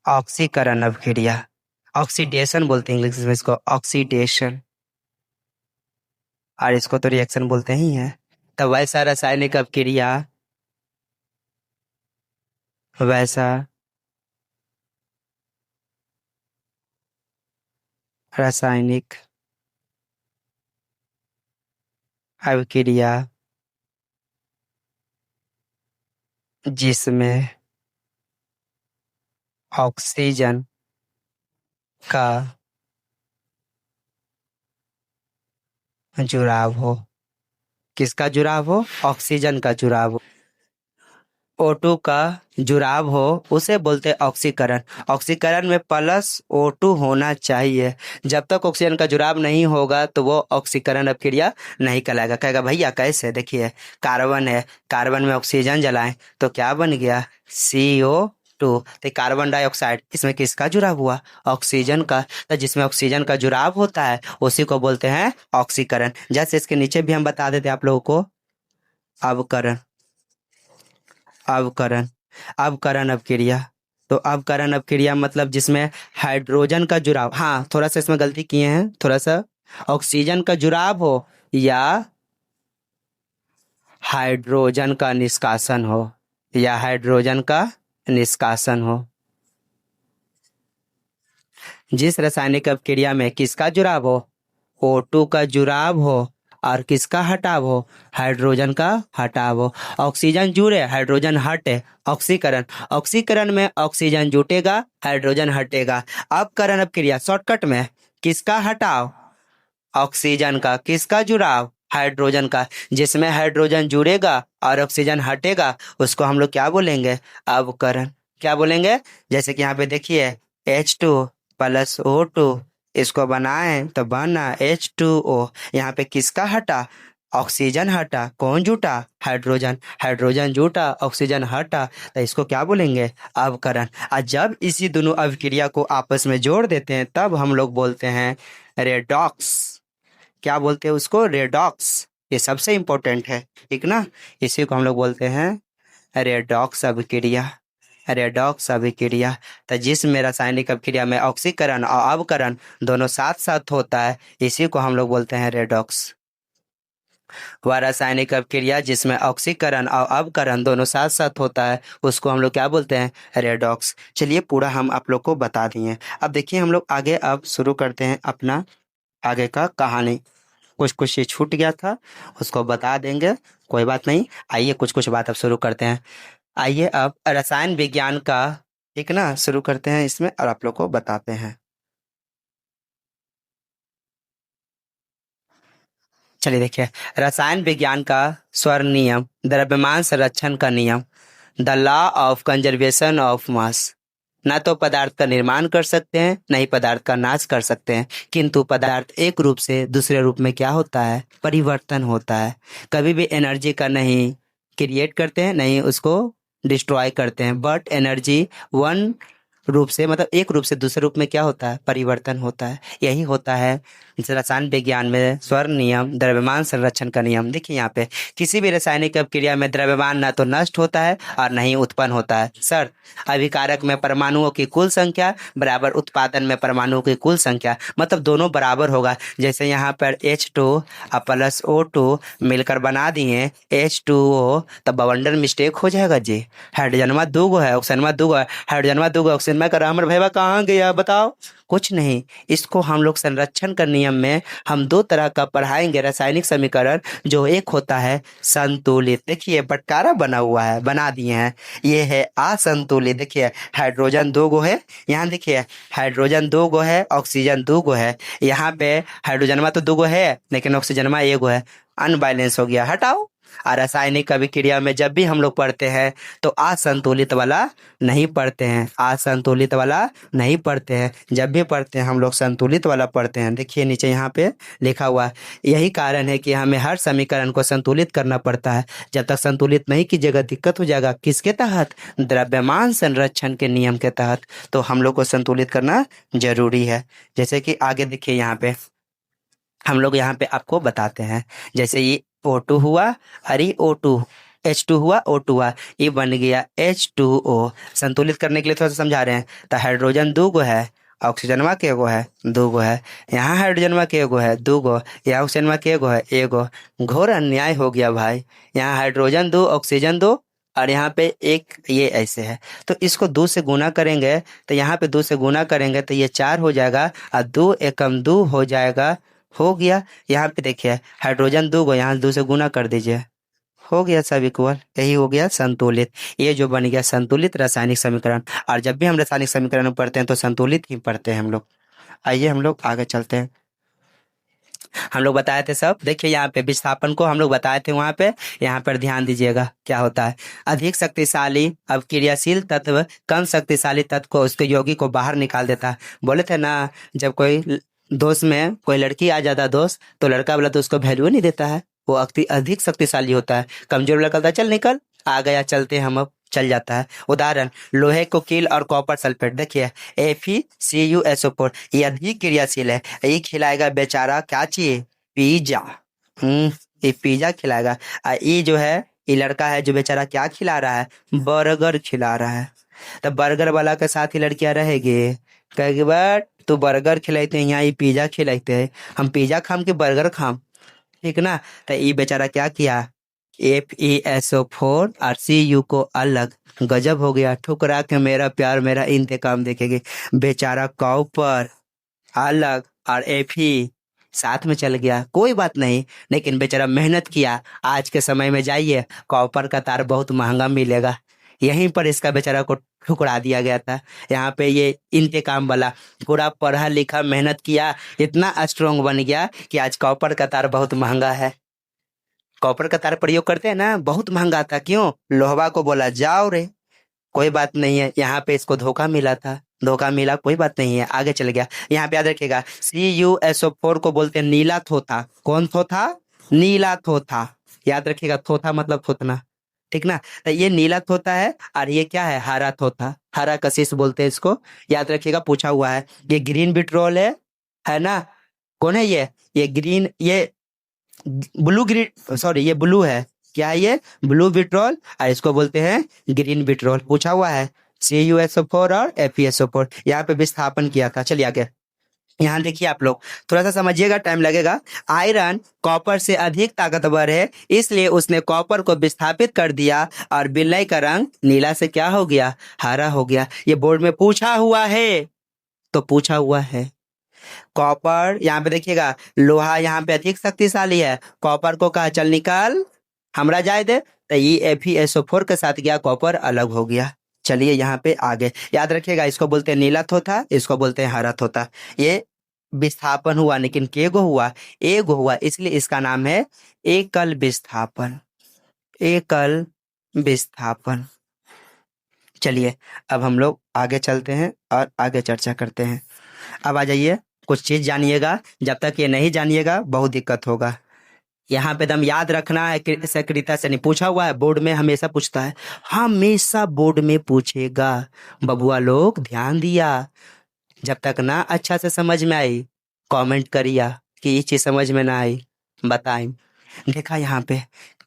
ऑक्सीकरण अभिक्रिया, ऑक्सीडेशन बोलते हैं इंग्लिश में इसको, ऑक्सीडेशन, और इसको तो रिएक्शन बोलते ही हैं। तो वैसा रासायनिक अभिक्रिया, वैसा रासायनिक अभिक्रिया जिसमें ऑक्सीजन का जुड़ाव हो, किसका जुड़ाव हो, ऑक्सीजन का जुड़ाव हो, O2 का जुड़ाव हो, उसे बोलते हैं ऑक्सीकरण। ऑक्सीकरण में प्लस O2 होना चाहिए। जब तक ऑक्सीजन का जुड़ाव नहीं होगा तो वो ऑक्सीकरण अभिक्रिया नहीं कहलाएगा। कहेगा भैया कैसे, देखिए कार्बन है, कार्बन में ऑक्सीजन जलाएं तो क्या बन गया, CO2। तो कार्बन डाइऑक्साइड, इसमें किसका जुड़ाव हुआ, ऑक्सीजन का। तो जिसमें ऑक्सीजन का जुड़ाव होता है उसी को बोलते हैं ऑक्सीकरण। जैसे इसके नीचे भी हम बता देते आप लोगों को, अवकरण, अवकरण, अवकरण अभिक्रिया। तो अवकरण अभिक्रिया मतलब जिसमें हाइड्रोजन का जुड़ाव, हाँ थोड़ा सा इसमें गलती किए हैं, थोड़ा सा, ऑक्सीजन का जुड़ाव हो या हाइड्रोजन का निष्कासन हो, या हाइड्रोजन का निष्कासन हो। जिस रासायनिक अभिक्रिया में किसका जुड़ाव हो, O2 का जुड़ाव हो और किसका हटाव हो, हाइड्रोजन का हटाव हो। ऑक्सीजन जुड़े हाइड्रोजन हटे, ऑक्सीकरण। ऑक्सीकरण में ऑक्सीजन जुटेगा हाइड्रोजन हटेगा। अवकरण अभिक्रिया शॉर्टकट में किसका हटाव, ऑक्सीजन का, किसका जुड़ाव, हाइड्रोजन का। जिसमें हाइड्रोजन जुड़ेगा और ऑक्सीजन हटेगा उसको हम लोग क्या बोलेंगे, अवकरण। क्या बोलेंगे, जैसे कि यहाँ पे देखिए H2 प्लस O2, इसको बनाएं तो बना H2O। यहाँ पे किसका हटा, ऑक्सीजन हटा, कौन जुटा, हाइड्रोजन, हाइड्रोजन जुटा, ऑक्सीजन हटा, तो इसको क्या बोलेंगे, अवकरण। और जब इसी दोनों अभिक्रिया को आपस में जोड़ देते हैं तब हम लोग बोलते हैं रेडॉक्स। क्या बोलते हैं उसको, रेडॉक्स। ये सबसे इंपॉर्टेंट है, ठीक ना। इसी को हम लोग बोलते हैं रेडॉक्स अभिक्रिया, रेडॉक्स अभिक्रिया। तो जिसमें रासायनिक अभिक्रिया में ऑक्सीकरण और अवकरण दोनों साथ साथ होता है इसी को हम लोग बोलते हैं रेडॉक्स। वह रासायनिक अभिक्रिया जिसमें ऑक्सीकरण और अवकरण दोनों साथ साथ होता है उसको हम लोग क्या बोलते हैं, रेडॉक्स। चलिए पूरा हम आप लोग को बता दिए। अब देखिए हम लोग आगे अब शुरू करते हैं अपना आगे का कहानी। कुछ कुछ चीज छूट गया था, उसको बता देंगे, कोई बात नहीं। आइए कुछ कुछ बात अब शुरू करते हैं। आइए अब रसायन विज्ञान का एक ना शुरू करते हैं इसमें और आप लोग को बताते हैं। चलिए देखिए, रसायन विज्ञान का स्वर्ण नियम, द्रव्यमान संरक्षण का नियम, the law of conservation of mass. ना तो पदार्थ का निर्माण कर सकते हैं, न ही पदार्थ का नाश कर सकते हैं, किंतु पदार्थ एक रूप से दूसरे रूप में क्या होता है, परिवर्तन होता है। कभी भी एनर्जी का नहीं क्रिएट करते हैं, नहीं उसको डिस्ट्रॉय करते हैं, बट एनर्जी वन रूप से मतलब एक रूप से दूसरे रूप में क्या होता है, परिवर्तन होता है। यही होता है रसायन विज्ञान में स्वर्ण नियम, द्रव्यमान संरक्षण का नियम। देखिए यहाँ पे किसी भी रासायनिक अभिक्रिया में द्रव्यमान ना तो नष्ट होता है और न ही उत्पन्न होता है। सर, अभिकारक में परमाणुओं की कुल संख्या बराबर उत्पादन में परमाणुओं की कुल संख्या, मतलब दोनों बराबर होगा। जैसे यहाँ पर H2 और प्लस O2 मिलकर बना दिए H2O, तब बवंडर मिस्टेक हो जाएगा जी। हाइड्रोजनमा दो गो है, ऑक्सीजनमा दो गो है, हाइड्रोजनमा दो गो, ऑक्सीजनमा का रामर भैया कहाँ गया बताओ? कुछ नहीं। इसको हम लोग संरक्षण का नियम में हम दो तरह का पढ़ाएंगे रासायनिक समीकरण, जो एक होता है संतुलित, देखिए बंटवारा बना हुआ है, बना दिए हैं। ये है असंतुलित, देखिए हाइड्रोजन दो गो है, यहाँ देखिए हाइड्रोजन दो गो है, ऑक्सीजन दो गो है। यहाँ पे हाइड्रोजनमा तो दो गो है लेकिन ऑक्सीजनमा एक गो है, अनबैलेंस हो गया, हटाओ। और रासायनिक अभिक्रिया में जब भी हम लोग पढ़ते हैं तो असंतुलित वाला नहीं पढ़ते हैं, असंतुलित वाला नहीं पढ़ते हैं, जब भी पढ़ते हैं हम लोग संतुलित वाला पढ़ते हैं। देखिए नीचे यहाँ पे लिखा हुआ है। यही कारण है कि हमें हर समीकरण को संतुलित करना पड़ता है। जब तक संतुलित नहीं कीजिएगा दिक्कत हो जाएगा। किसके तहत? द्रव्यमान संरक्षण के नियम के तहत। तो हम लोग को संतुलित करना जरूरी है। जैसे कि आगे देखिए यहाँ पे हम लोग यहाँ पे आपको बताते हैं। जैसे ये O2 हुआ, अरे O2 H2 हुआ, O2 हुआ, ये बन गया H2O। संतुलित करने के लिए थोड़ा सा समझा रहे हैं। तो हाइड्रोजन दो गो है, ऑक्सीजनमा के गो है, दो गो है। यहाँ हाइड्रोजनमा के गो है, दो गो। यहाँ ऑक्सीजनमा के गो है, एक गो। घोर अन्याय हो गया भाई। यहाँ हाइड्रोजन दो, ऑक्सीजन दो, और यहाँ पे एक, ये ऐसे है। तो इसको दो से गुना करेंगे, तो यहाँ पे दो से गुना करेंगे तो ये चार हो जाएगा, और दो एकम दो हो जाएगा, हो गया। यहाँ पे देखिए हाइड्रोजन दो गो, यहाँ दो से गुना कर दीजिए, हो गया सब इक्वल। यही हो गया संतुलित। ये जो बन गया संतुलित रासायनिक समीकरण। और जब भी हम रासायनिक समीकरण पढ़ते हैं तो संतुलित ही पढ़ते हैं हम लोग। आइए हम लोग आगे चलते हैं। हम लोग बताए थे सब, देखिए यहाँ पे विस्थापन को हम लोग बताए थे वहां पे। यहाँ पर ध्यान दीजिएगा क्या होता है। अधिक शक्तिशाली अब क्रियाशील तत्व कम शक्तिशाली तत्व को, उसके यौगिक को बाहर निकाल देता है। बोले थे ना, जब कोई दोस्त में कोई लड़की आ जाता है दोस्त, तो लड़का वाला तो उसको वैल्यू नहीं देता है, वो अधिक शक्तिशाली होता है। कमजोर वाला कहता है चल निकल, आ गया चलते हम, अब चल जाता है। उदाहरण, लोहे को कील और कॉपर सल्फेट, देखिए FeCuSO4, ये अधिक क्रियाशील है। ये खिलाएगा बेचारा क्या चाहिए, पिज्जा। ये पिज्जा खिलाएगा। ये जो है, ये लड़का है जो बेचारा क्या खिला रहा है, बर्गर खिला रहा है। तो बर्गर वाला के साथ ही लड़कियां रहेगी, कहेगी बट तू बर्गर खिलाते हैं, यहाँ ये पिज्जा खिलाते हैं, हम पिज्जा खाम के बर्गर खाम, ठीक ना। तो ये बेचारा क्या किया, FeSO4 और Cu को अलग, गजब हो गया। ठुकरा के मेरा प्यार मेरा इंतकाम देखेगी। बेचारा कॉपर अलग और Fe साथ में चल गया, कोई बात नहीं, लेकिन बेचारा मेहनत किया। आज के समय में जाइए कॉपर का तार बहुत महंगा मिलेगा, यहीं पर इसका बेचारा को ठुकरा दिया गया था। यहाँ पे ये इंतकाम वाला पूरा पढ़ा लिखा मेहनत किया, इतना स्ट्रोंग बन गया कि आज कॉपर का तार बहुत महंगा है। कॉपर का तार प्रयोग करते हैं ना, बहुत महंगा था। क्यों? लोहवा को बोला जाओ रे, कोई बात नहीं है। यहाँ पे इसको धोखा मिला था, धोखा मिला, कोई बात नहीं है, आगे चल गया। यहाँ पे याद रखिएगा CuSO4 को बोलते हैं नीला थोथा। कौन थोथा? नीला थोथा। याद रखिएगा, थोथा मतलब थोथना, ठीक ना। तो ये नीला थोथा है और ये क्या है, हरा थोथा, हरा कशिश बोलते हैं इसको। याद रखिएगा, पूछा हुआ है। ये ग्रीन विट्रोल है ना। कौन है ये ग्रीन, ये ब्लू ग्रीन, सॉरी ये ब्लू है, क्या है ये, ब्लू विट्रोल, और इसको बोलते हैं ग्रीन विट्रोल। पूछा हुआ है CuSO4 और FeSO4। यहाँ पे विस्थापन किया था। चलिए आगे, यहाँ देखिए आप लोग थोड़ा सा समझिएगा, टाइम लगेगा। आयरन कॉपर से अधिक ताकतवर है, इसलिए उसने कॉपर को विस्थापित कर दिया और विलय का रंग नीला से क्या हो गया, हरा हो गया। ये बोर्ड में पूछा हुआ है, तो पूछा हुआ है। कॉपर यहाँ पे देखिएगा, लोहा यहाँ पे अधिक शक्तिशाली है, कॉपर को कहा चल निकाल, हमरा जाए दे, तो ये FeSO4 के साथ गया, कॉपर अलग हो गया। चलिए यहाँ पे आगे याद रखिएगा, इसको बोलते हैं नीला थोथा, इसको बोलते हैं हरा थोथा। ये विस्थापन हुआ, लेकिन के गो हुआ, ए गो हुआ, इसलिए इसका नाम है एकल विस्थापन। एकल विस्थापन। चलिए अब हम लोग आगे चलते हैं और आगे चर्चा करते हैं। अब आ जाइए, कुछ चीज जानिएगा, जब तक ये नहीं जानिएगा बहुत दिक्कत होगा। यहाँ पे दम याद रखना है, सक्रियता से नहीं पूछा हुआ है, बोर्ड में हमेशा पूछता है, हमेशा बोर्ड में पूछेगा। बबुआ लोग ध्यान दिया, जब तक ना अच्छा से समझ में आई कमेंट करिया कि ये चीज समझ में ना आई, बताएं। देखा यहाँ पे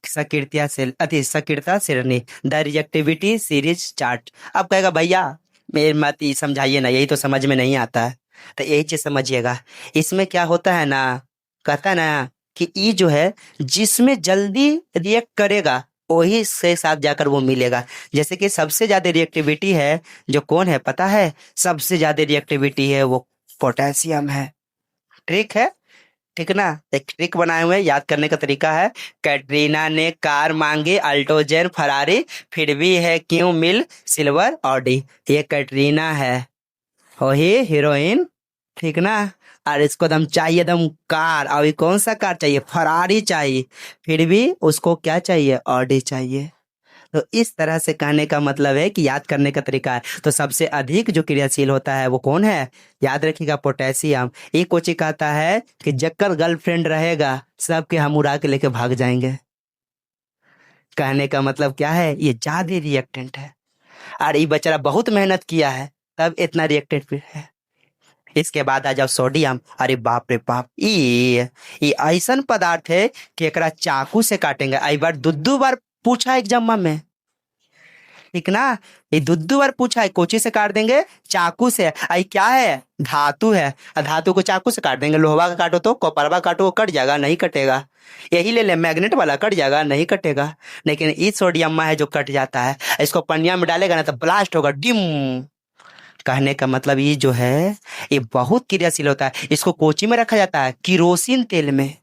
सक्रियता श्रेणी, द रिएक्टिविटी सीरीज चार्ट। अब कहेगा भैया मेरे मत ये समझाइए ना, यही तो समझ में नहीं आता है, तो यही चीज समझिएगा। इसमें क्या होता है ना, कहता है ना कि ये जो है जिसमें जल्दी रिएक्ट करेगा वही से साथ जाकर वो मिलेगा। जैसे कि सबसे ज्यादा रिएक्टिविटी है जो कौन है पता है, सबसे ज्यादा रिएक्टिविटी है वो पोटेशियम है। ट्रिक है, ठीक ना, एक ट्रिक बनाए हुए, याद करने का तरीका है। कैटरीना ने कार मांगी अल्टोजेन फरारी, फिर भी है क्यों मिल सिल्वर ऑडी। ये कैटरीना है, वही हीरोइन, ठीक ना। और इसको दम चाहिए दम कार, अभी कौन सा कार चाहिए, फरारी चाहिए, फिर भी उसको क्या चाहिए, ऑडी चाहिए। तो इस तरह से कहने का मतलब है कि याद करने का तरीका है। तो सबसे अधिक जो क्रियाशील होता है वो कौन है, याद रखिएगा पोटेशियम। एक कोची कहता है कि जक्कर गर्लफ्रेंड रहेगा सबके हम उड़ा के लेके भाग जाएंगे। कहने का मतलब क्या है, ये ज्यादा रिएक्टेंट है, और ये बेचारा बहुत मेहनत किया है तब इतना रिएक्टेंट है। इसके बाद आ जाओ सोडियम। अरे बाप रे बाप, ये ऐसा पदार्थ है कि एकरा चाकू से काटेंगे। आई बार दो बार पूछा एग्जाम में, ठीक ना, ये दो बार पूछा है, कोची से काट देंगे, चाकू से। आई क्या है, धातु है, धातु को चाकू से काट देंगे। लोहा का काटो तो, कॉपरवा काटो कट जाएगा, नहीं कटेगा। यही ले ले मैग्नेट वाला, कट जाएगा, नहीं कटेगा। लेकिन इस सोडियम है जो कट जाता है, इसको पनिया में डालेगा ना तो ब्लास्ट होगा, डिम। कहने का मतलब ये जो है ये बहुत क्रियाशील होता है। इसको कोची में रखा जाता है, किरोसिन तेल में,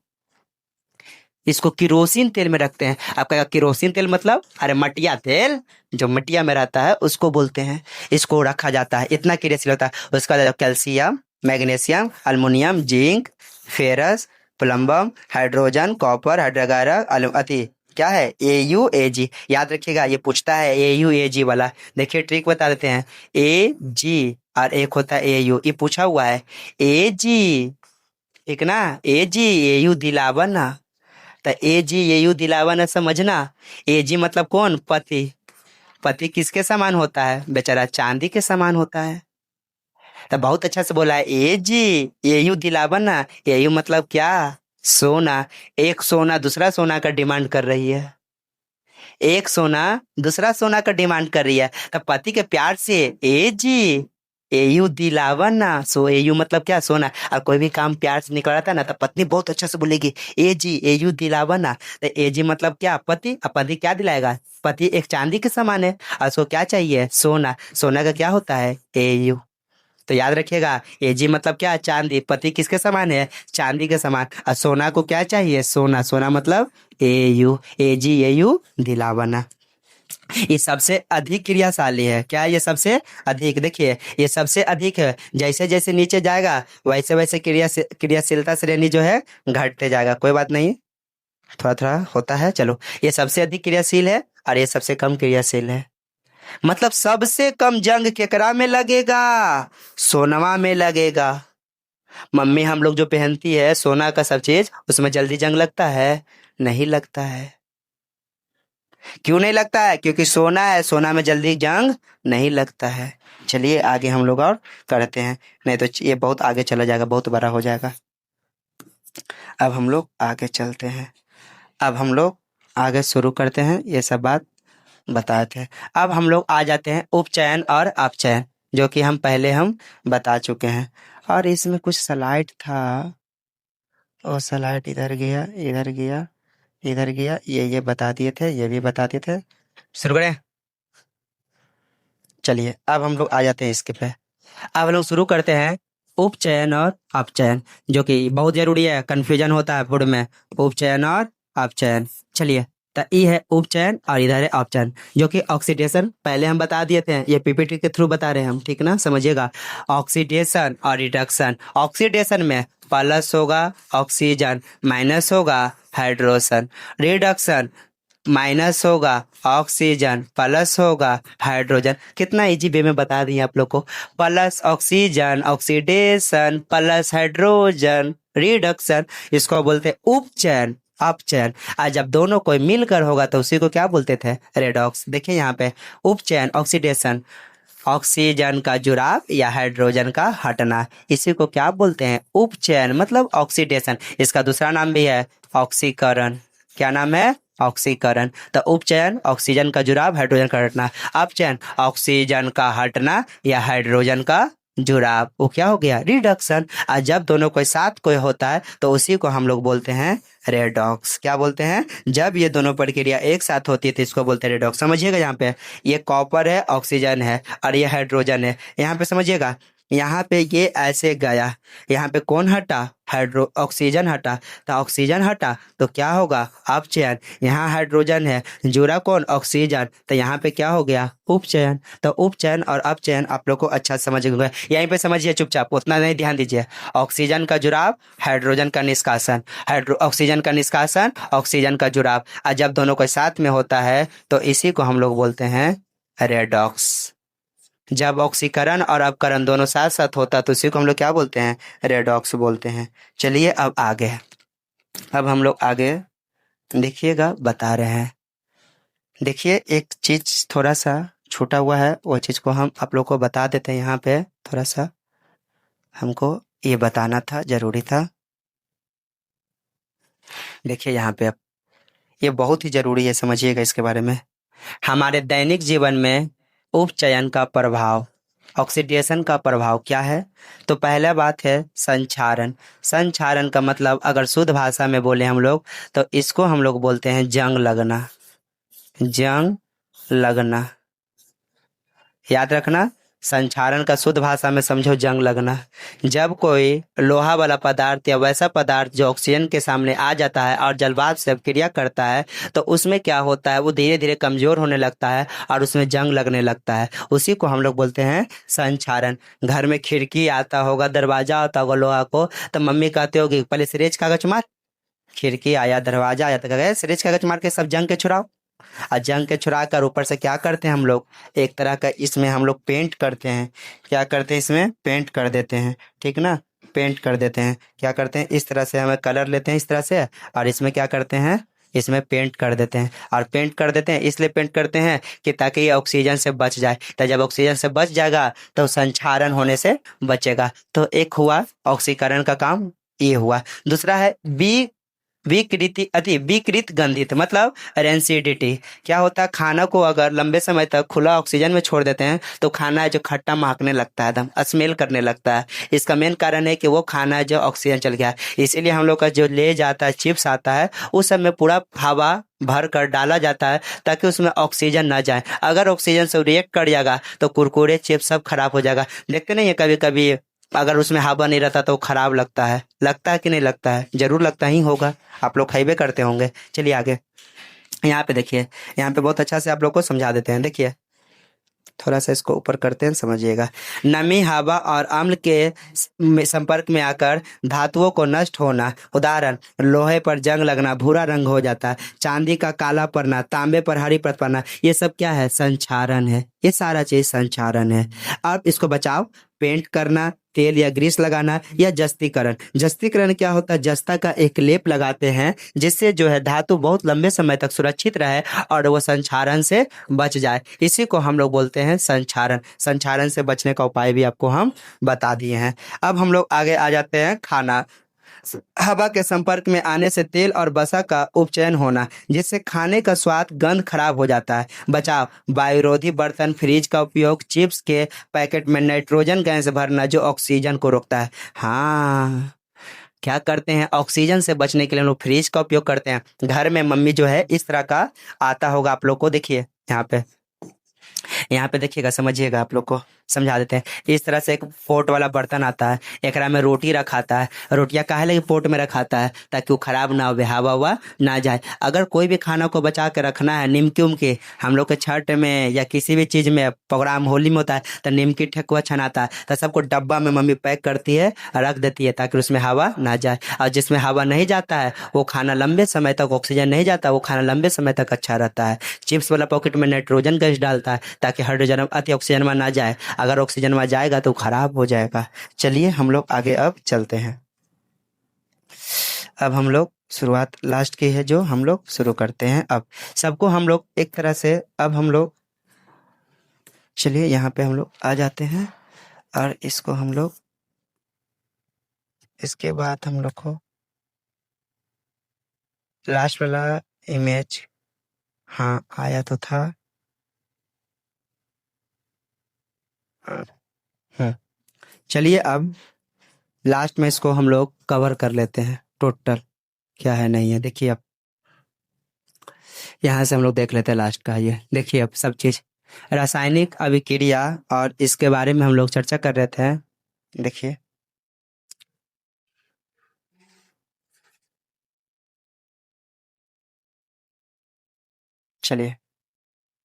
इसको किरोसिन तेल में रखते हैं। आप कहेगा किरोसिन तेल मतलब, अरे मटिया तेल जो मटिया में रहता है उसको बोलते हैं। इसको रखा जाता है, इतना क्रियाशील होता है। उसका calcium, magnesium, aluminium, zinc, ferrous, plumbum, hydrogen, copper, हाइड्रोगारा, अति क्या है, AuAg। याद रखिएगा, ये पूछता है AuAg वाला। देखिए ट्रिक बता देते हैं, Ag और एक होता है Au, ये पूछा हुआ है Ag, ठीक ना, Ag Au दिलावन ना, तो Ag Au दिलावन समझना। Ag मतलब कौन, पति। पति किसके समान होता है, बेचारा चांदी के समान होता है। तो बहुत अच्छा से बोला है Ag Au दिलावन ना। Au मतलब क्या, सोना। एक सोना दूसरा सोना का डिमांड कर रही है, एक सोना दूसरा सोना का डिमांड कर रही है, तो पति के प्यार से Ag Au दिलावन ना। सो Au मतलब क्या, सोना। और कोई भी काम प्यार से निकलता ना तो पत्नी बहुत अच्छा से बोलेगी Ag Au दिलावन ना। तो Ag मतलब क्या, पति। और पति क्या दिलाएगा, पति एक चांदी के समान है, और उसको क्या चाहिए, सोना। सोना का क्या होता है, Au। तो याद रखिएगा, Ag मतलब क्या, चांदी। पति किसके समान है, चांदी के समान। और सोना को क्या चाहिए, सोना। सोना मतलब Au, Ag Au दिलावना। ये सबसे अधिक क्रियाशाली है, क्या ये सबसे अधिक, देखिए ये सबसे अधिक है। जैसे जैसे नीचे जाएगा वैसे वैसे क्रियाशीलता श्रेणी जो है घटते जाएगा। कोई बात नहीं, थोड़ा थोड़ा होता है। चलो, ये सबसे अधिक क्रियाशील है और ये सबसे कम क्रियाशील है। मतलब सबसे कम जंग केकरा में लगेगा, सोनवा में लगेगा। मम्मी हम लोग जो पहनती है सोना का सब चीज, उसमें जल्दी जंग लगता है, नहीं लगता है। क्यों नहीं लगता है, क्योंकि सोना है, सोना में जल्दी जंग नहीं लगता है। चलिए आगे हम लोग और करते हैं, नहीं तो ये बहुत आगे चला जाएगा, बहुत बड़ा हो जाएगा। अब हम लोग आगे चलते हैं, अब हम लोग आगे शुरू करते हैं। ये सब बात बताए थे। अब हम लोग आ जाते हैं उपचयन और अपचयन, जो कि हम पहले हम बता चुके हैं। और इसमें कुछ स्लाइड था, और स्लाइड इधर गया, इधर गया, इधर गया, ये बता दिए थे, ये भी बता दिए थे। शुरू करें, चलिए अब हम लोग आ जाते हैं इसके पे। अब हम लोग शुरू करते हैं उपचयन और अपचयन, जो कि बहुत जरूरी है, कंफ्यूजन होता है फूड में, उपचयन और अपचयन। चलिए, तो ये है उपचयन और इधर है अपचयन, जो कि ऑक्सीडेशन पहले हम बता दिए थे, ये पीपीटी के थ्रू बता रहे हैं हम, ठीक ना, समझिएगा। ऑक्सीडेशन और रिडक्शन, ऑक्सीडेशन में प्लस होगा ऑक्सीजन, माइनस होगा हाइड्रोजन। रिडक्शन माइनस होगा ऑक्सीजन, प्लस होगा हाइड्रोजन। कितना इजी वे में बता दिए आप लोग को, plus oxygen, oxidation plus hydrogen, reduction, इसको बोलते हैं उपचयन अपचयन। आज जब दोनों कोई मिलकर होगा तो उसी को क्या बोलते थे, रेडॉक्स। देखिए यहाँ पे उपचयन ऑक्सीडेशन, ऑक्सीजन का जुड़ाव या हाइड्रोजन का हटना, इसी को क्या बोलते हैं, उपचयन मतलब ऑक्सीडेशन। इसका दूसरा नाम भी है ऑक्सीकरण। क्या नाम है, ऑक्सीकरण। तो उपचयन ऑक्सीजन का जुड़ाव हाइड्रोजन का हटना, अपचयन ऑक्सीजन का हटना या हाइड्रोजन का जुड़ाव, वो क्या हो गया, रिडक्शन। और जब दोनों कोई साथ कोई होता है तो उसी को हम लोग बोलते हैं रेडॉक्स। क्या बोलते हैं, जब ये दोनों प्रक्रिया एक साथ होती है तो इसको बोलते हैं रेडॉक्स। समझिएगा, यहाँ पे ये कॉपर है, ऑक्सीजन है और ये हाइड्रोजन है। यहाँ पे समझिएगा, यहाँ पे ये ऐसे गया, यहाँ पे कौन हटा, ऑक्सीजन हटा, तो ऑक्सीजन हटा तो क्या होगा, अपचयन। यहाँ हाइड्रोजन है, जुड़ा कौन, ऑक्सीजन, तो यहाँ पे क्या हो गया, उपचयन। तो उपचयन और अपचयन आप लोग को अच्छा समझ गए, यहीं पे समझिए चुपचाप, उतना नहीं ध्यान दीजिए। ऑक्सीजन का जुड़ाव, हाइड्रोजन का निष्कासन, ऑक्सीजन का निष्कासन, ऑक्सीजन का जुड़ाव, और जब दोनों को साथ में होता है तो इसी को हम लोग बोलते हैं रेडॉक्स। जब ऑक्सीकरण और अपकरण दोनों साथ साथ होता है तो उसी को हम लोग क्या बोलते हैं, रेडॉक्स बोलते हैं। चलिए अब आगे, अब हम लोग आगे देखिएगा, बता रहे हैं। देखिए एक चीज थोड़ा सा छूटा हुआ है, वो चीज को हम आप लोग को बता देते हैं। यहाँ पे थोड़ा सा हमको ये बताना था, जरूरी था। देखिए यहाँ पे, ये बहुत ही जरूरी है, समझिएगा इसके बारे में। हमारे दैनिक जीवन में उपचयन का प्रभाव, ऑक्सीडेशन का प्रभाव क्या है, तो पहला बात है संक्षारण। संक्षारण का मतलब अगर शुद्ध भाषा में बोले हम लोग तो इसको हम लोग बोलते हैं जंग लगना। जंग लगना, याद रखना, संक्षारण का शुद्ध भाषा में समझो जंग लगना। जब कोई लोहा वाला पदार्थ या वैसा पदार्थ जो ऑक्सीजन के सामने आ जाता है और जलवाष्प से क्रिया करता है तो उसमें क्या होता है, वो धीरे धीरे कमजोर होने लगता है और उसमें जंग लगने लगता है, उसी को हम लोग बोलते हैं संक्षारण। घर में खिड़की आता होगा, दरवाजा आता होगा लोहा को, तो मम्मी कहते होगी पहले सिरेज कागज मार, खिड़की आया दरवाजा आया तो कहे सिरेज कागज मार के सब जंग के छुड़ाओ। और जंग के छुड़ा कर ऊपर से क्या करते हैं हम लोग, एक तरह का इसमें हम लोग पेंट करते हैं। क्या करते हैं, इसमें पेंट कर देते हैं, ठीक ना, पेंट कर देते हैं। क्या करते हैं, इस तरह से हमें कलर लेते हैं इस तरह से, और इसमें क्या करते हैं, इसमें पेंट कर देते हैं। और पेंट कर देते हैं इसलिए पेंट करते हैं कि ताकि ये ऑक्सीजन से बच जाए। तो जब ऑक्सीजन से बच जाएगा तो संक्षारण होने से बचेगा। तो एक हुआ ऑक्सीकरण का काम, ये हुआ। दूसरा है विकृति अति विकृत गंधित, मतलब रेंसिडिटी। क्या होता है, खाना को अगर लंबे समय तक खुला ऑक्सीजन में छोड़ देते हैं तो खाना जो खट्टा महकने लगता है, एकदम स्मेल करने लगता है। इसका मेन कारण है कि वो खाना जो ऑक्सीजन चल गया है। इसीलिए हम लोग का जो लेज आता है, चिप्स आता है, उस सब में पूरा हवा भर कर डाला जाता है ताकि उसमें ऑक्सीजन ना जाए। अगर ऑक्सीजन से रिएक्ट कर जाएगा तो कुरकुरे चिप्स सब खराब हो जाएगा। देखते नहीं है कभी कभी, अगर उसमें हवा नहीं रहता तो खराब लगता है। लगता है कि नहीं लगता है, जरूर लगता ही होगा, आप लोग खाइबे करते होंगे। चलिए आगे, यहाँ पे देखिए, यहाँ पे बहुत अच्छा से आप लोग को समझा देते हैं। देखिए थोड़ा सा इसको ऊपर करते हैं, समझिएगा। नमी, हवा और अम्ल के संपर्क में आकर धातुओं को नष्ट होना, उदाहरण लोहे पर जंग लगना, भूरा रंग हो जाता है, चांदी का काला पड़ना, तांबे पर हरी परत पड़ना, ये सब क्या है, संक्षारण है। ये सारा चीज संक्षारण है। अब इसको बचाओ, पेंट करना, तेल या ग्रीस लगाना, या जस्तीकरण। जस्तीकरण क्या होता है, जस्ता का एक लेप लगाते हैं जिससे जो है धातु बहुत लंबे समय तक सुरक्षित रहे और वो संक्षारण से बच जाए। इसी को हम लोग बोलते हैं संक्षारण। संक्षारण से बचने का उपाय भी आपको हम बता दिए हैं। अब हम लोग आगे आ जाते हैं, खाना। हवा के संपर्क में आने से तेल और वसा का उपचयन होना जिससे खाने का स्वाद गंध खराब हो जाता है। बचाव, वायुरोधी बर्तन, फ्रिज का उपयोग, चिप्स के पैकेट में नाइट्रोजन गैस भरना जो ऑक्सीजन को रोकता है। हाँ, क्या करते हैं, ऑक्सीजन से बचने के लिए हम लोग फ्रिज का उपयोग करते हैं। घर में मम्मी जो है इस तरह का आता होगा आप लोग को, देखिए यहाँ पे, यहाँ पे देखिएगा, समझिएगा, आप लोग को समझा देते हैं। इस तरह से एक पोर्ट वाला बर्तन आता है, एकरा में रोटी रखाता है। रोटियां काहे लगे पोर्ट में रखाता है? ताकि वो खराब ना हो, हवा हुआ ना जाए। अगर कोई भी खाना को बचा के रखना है, निमकी उमकी, हम लोग के छठ में या किसी भी चीज में प्रोग्राम होली में होता है तो निमकी ठेकुआ छनाता है, तो सबको डब्बा में मम्मी पैक करती है, रख देती है ताकि उसमें हवा ना जाए। और जिसमें हवा नहीं जाता है वो खाना लंबे समय तक, ऑक्सीजन नहीं जाता वो खाना लंबे समय तक अच्छा रहता है। चिप्स वाला पॉकेट में नाइट्रोजन गैस डालता है ताकि हाइड्रोजन अति ऑक्सीजन में ना जाए, अगर ऑक्सीजन में जाएगा तो खराब हो जाएगा। चलिए हम लोग आगे अब चलते हैं। अब हम लोग शुरुआत लास्ट की है जो हम लोग शुरू करते हैं। अब सबको हम लोग एक तरह से, अब हम लोग चलिए यहाँ पे हम लोग आ जाते हैं और इसको हम लोग, इसके बाद हम लोग को लास्ट वाला इमेज, हाँ आया तो था। चलिए अब लास्ट में इसको हम लोग कवर कर लेते हैं टोटल क्या है नहीं है। देखिए अब यहाँ से हम लोग देख लेते हैं लास्ट का। ये देखिए अब सब चीज रासायनिक अभिक्रिया और इसके बारे में हम लोग चर्चा कर रहे थे। देखिए चलिए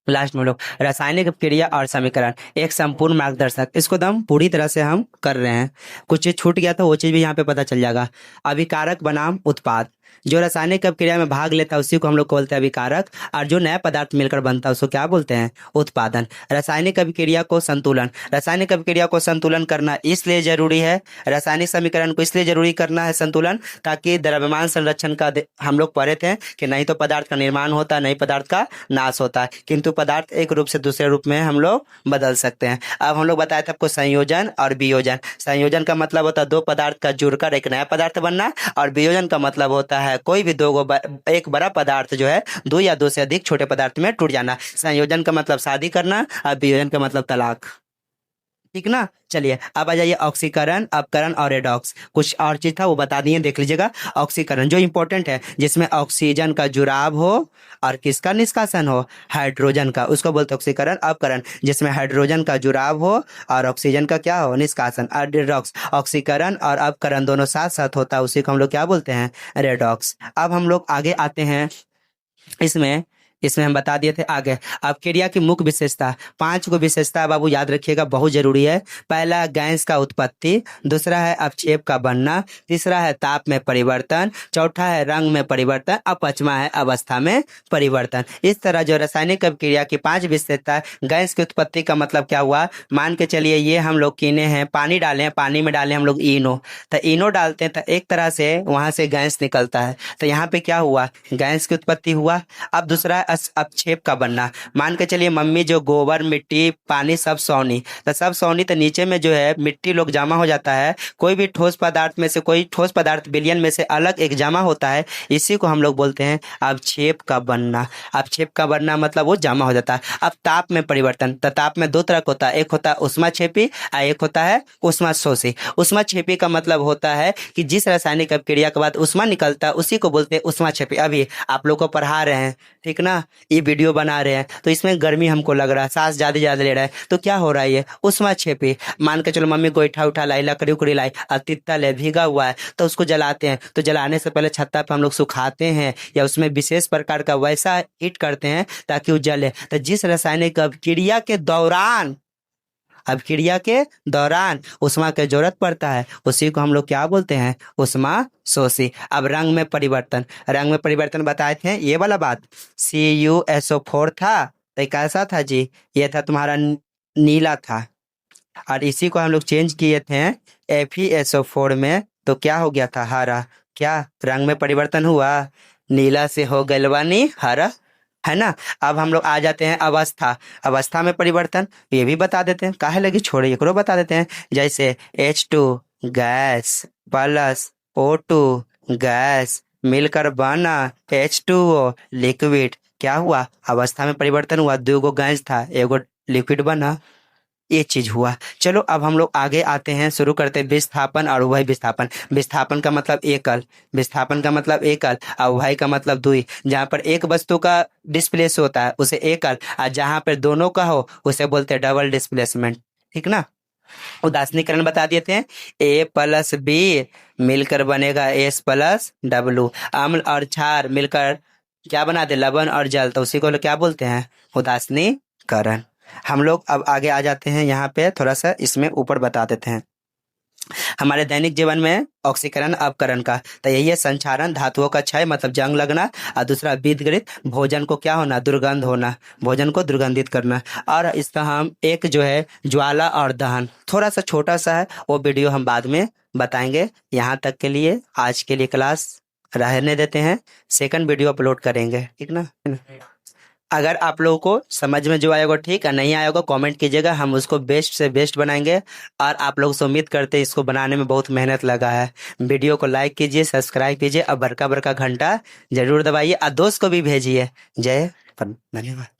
लास्ट में लोग रासायनिक क्रिया और समीकरण एक संपूर्ण मार्गदर्शक, इसको दम पूरी तरह से हम कर रहे हैं। कुछ चीज छूट गया तो वो चीज भी यहाँ पे पता चल जाएगा। अभिकारक बनाम उत्पाद, जो रासायनिक क्रिया में भाग लेता है उसी को हम लोग बोलते हैं अभिकारक, और जो नया पदार्थ मिलकर बनता है उसको क्या बोलते हैं? उत्पादन। रासायनिक अभिक्रिया को संतुलन, रासायनिक अभिक्रिया को संतुलन करना इसलिए जरूरी है, रासायनिक समीकरण को इसलिए जरूरी करना है संतुलन, ताकि द्रव्यमान संरक्षण का हम लोग पढ़े थे कि नहीं तो पदार्थ का निर्माण होता है, नहीं पदार्थ का नाश होता है, किंतु पदार्थ एक रूप से दूसरे रूप में हम लोग बदल सकते हैं। अब हम लोग बताए थे आपको संयोजन और वियोजन। संयोजन का मतलब होता है दो पदार्थ का जुड़कर एक नया पदार्थ बनना, और वियोजन का मतलब होता है कोई भी एक बड़ा पदार्थ जो है दो या दो से अधिक छोटे पदार्थ में टूट जाना। संयोजन का मतलब शादी करना और वियोजन का मतलब तलाक। ठीक ना? चलिए अब आ जाइए ऑक्सीकरण, अपकरण और रेडॉक्स। कुछ और चीज था वो बता दिए, देख लीजिएगा। ऑक्सीकरण जो इंपॉर्टेंट है, जिसमें ऑक्सीजन का जुड़ाव हो और किसका निष्कासन हो? हाइड्रोजन का, उसको बोलते हैं ऑक्सीकरण। अपकरण जिसमें हाइड्रोजन का जुड़ाव हो और ऑक्सीजन का क्या हो? निष्कासन। और रेडॉक्स, ऑक्सीकरण और अपकरण दोनों साथ साथ होता है, उसी को हम लोग क्या बोलते हैं? रेडॉक्स। अब हम लोग आगे आते हैं। इसमें इसमें हम बता दिए थे आगे। अब क्रिया की मुख्य विशेषता, 5 को विशेषता बाबू याद रखिएगा, बहुत जरूरी है। पहला गैस का उत्पत्ति, दूसरा है अवक्षेप का बनना, तीसरा है ताप में परिवर्तन, चौथा है रंग में परिवर्तन, और पांचवा है अवस्था में परिवर्तन। इस तरह जो रासायनिक अभिक्रिया की 5 विशेषता। गैस की उत्पत्ति का मतलब क्या हुआ? मान के चलिए ये हम लोग कीने हैं, पानी डाले हैं, पानी में डाले हम लोग इनो, तो इनो डालते हैं तो एक तरह से वहां से गैस निकलता है, तो यहाँ पे क्या हुआ? गैस की उत्पत्ति हुआ। अब दूसरा अवक्षेप का बनना, मान के चलिए मम्मी जो गोबर मिट्टी पानी सब सौनी, तो सब सौनी तो नीचे में जो है मिट्टी लोग जमा हो जाता है। कोई भी ठोस पदार्थ में से, कोई ठोस पदार्थ विलयन में से अलग एक जमा होता है, इसी को हम लोग बोलते हैं अवक्षेप का बनना। अवक्षेप का बनना मतलब वो जमा हो जाता है। अब ताप में परिवर्तन, तो ताप में दो तरह का होता है, एक होता है उष्माक्षेपी और एक होता है उष्माशोषी। उष्माक्षेपी का मतलब होता है कि जिस रासायनिक अभिक्रिया के बाद उष्मा निकलता है उसी को बोलते हैं उष्माक्षेपी। अभी आप लोग को पढ़ा रहे हैं, ठीक ना, ये वीडियो बना रहे हैं तो इसमें गर्मी हमको लग रहा है, सांस ज्यादा ज्यादा ले रहा है, तो क्या हो रहा है? ये उष्माक्षेपी। मान के चलो मम्मी गोईठा उठा लाई, लकड़ी उकड़ी लाई, तित्तल है, भीगा हुआ है, तो उसको जलाते हैं। तो जलाने से पहले छत्ता पे हम लोग सुखाते हैं या उसमें विशेष प्रकार का वैसा हीट करते हैं ताकि वो जले। तो जिस रासायनिक अभिक्रिया के दौरान, अभिक्रिया के दौरान उष्मा की जरूरत पड़ता है, उसी को हम लोग क्या बोलते हैं? उष्मा शोषी। अब रंग में परिवर्तन, रंग में परिवर्तन बताए थे ये वाला बात। CuSO4 था तो ये कैसा था जी? ये था तुम्हारा नीला था, और इसी को हम लोग चेंज किए थे FeSO4 में, तो क्या हो गया था? हरा। क्या रंग में परिवर्तन हुआ? नीला से हो गलवानी हरा, है ना। अब हम लोग आ जाते हैं अवस्था। अवस्था में परिवर्तन ये भी बता देते हैं, काहे लगी छोड़े, एकरो बता देते हैं। जैसे H2 gas plus O2 gas मिलकर बना H2O लिक्विड। क्या हुआ? अवस्था में परिवर्तन हुआ, 2 गो गैस था, एगो लिक्विड बना, ये चीज हुआ। चलो अब हम लोग आगे आते हैं, शुरू करते हैं विस्थापन और उभय विस्थापन। विस्थापन का मतलब एकल, विस्थापन का मतलब एकल, और उभय का मतलब द्वि। जहाँ पर एक वस्तु का डिस्प्लेस होता है उसे एकल, और जहाँ पर दोनों का हो उसे बोलते हैं डबल डिस्प्लेसमेंट। ठीक ना। उदासीनीकरण बता दिए थे, A+B मिलकर बनेगा S+W। अम्ल और क्षार मिलकर क्या बना दे, लवण और जल, तो उसी को लोग क्या बोलते हैं, उदासीनीकरण। हम लोग अब आगे आ जाते हैं, यहाँ पे थोड़ा सा इसमें ऊपर बता देते हैं हमारे दैनिक जीवन में ऑक्सीकरण अपकरण का। तो यही है संचारण, धातुओं का क्षय मतलब जंग लगना, और दूसरा विदग्रित भोजन को क्या होना, दुर्गंध होना, भोजन को दुर्गंधित करना। और इसका हम एक जो है ज्वाला और दहन, थोड़ा सा छोटा सा है, वो वीडियो हम बाद में बताएंगे। यहाँ तक के लिए आज के लिए क्लास रहने देते हैं, सेकंड वीडियो अपलोड करेंगे, ठीक ना। अगर आप लोगों को समझ में जो आया होगा ठीक है, नहीं आया होगा कमेंट कीजिएगा, हम उसको बेस्ट से बेस्ट बनाएंगे। और आप लोग से उम्मीद करते हैं इसको बनाने में बहुत मेहनत लगा है। वीडियो को लाइक कीजिए, सब्सक्राइब कीजिए और बड़का बड़का घंटा जरूर दबाइए और दोस्त को भी भेजिए। जय धन्यवाद।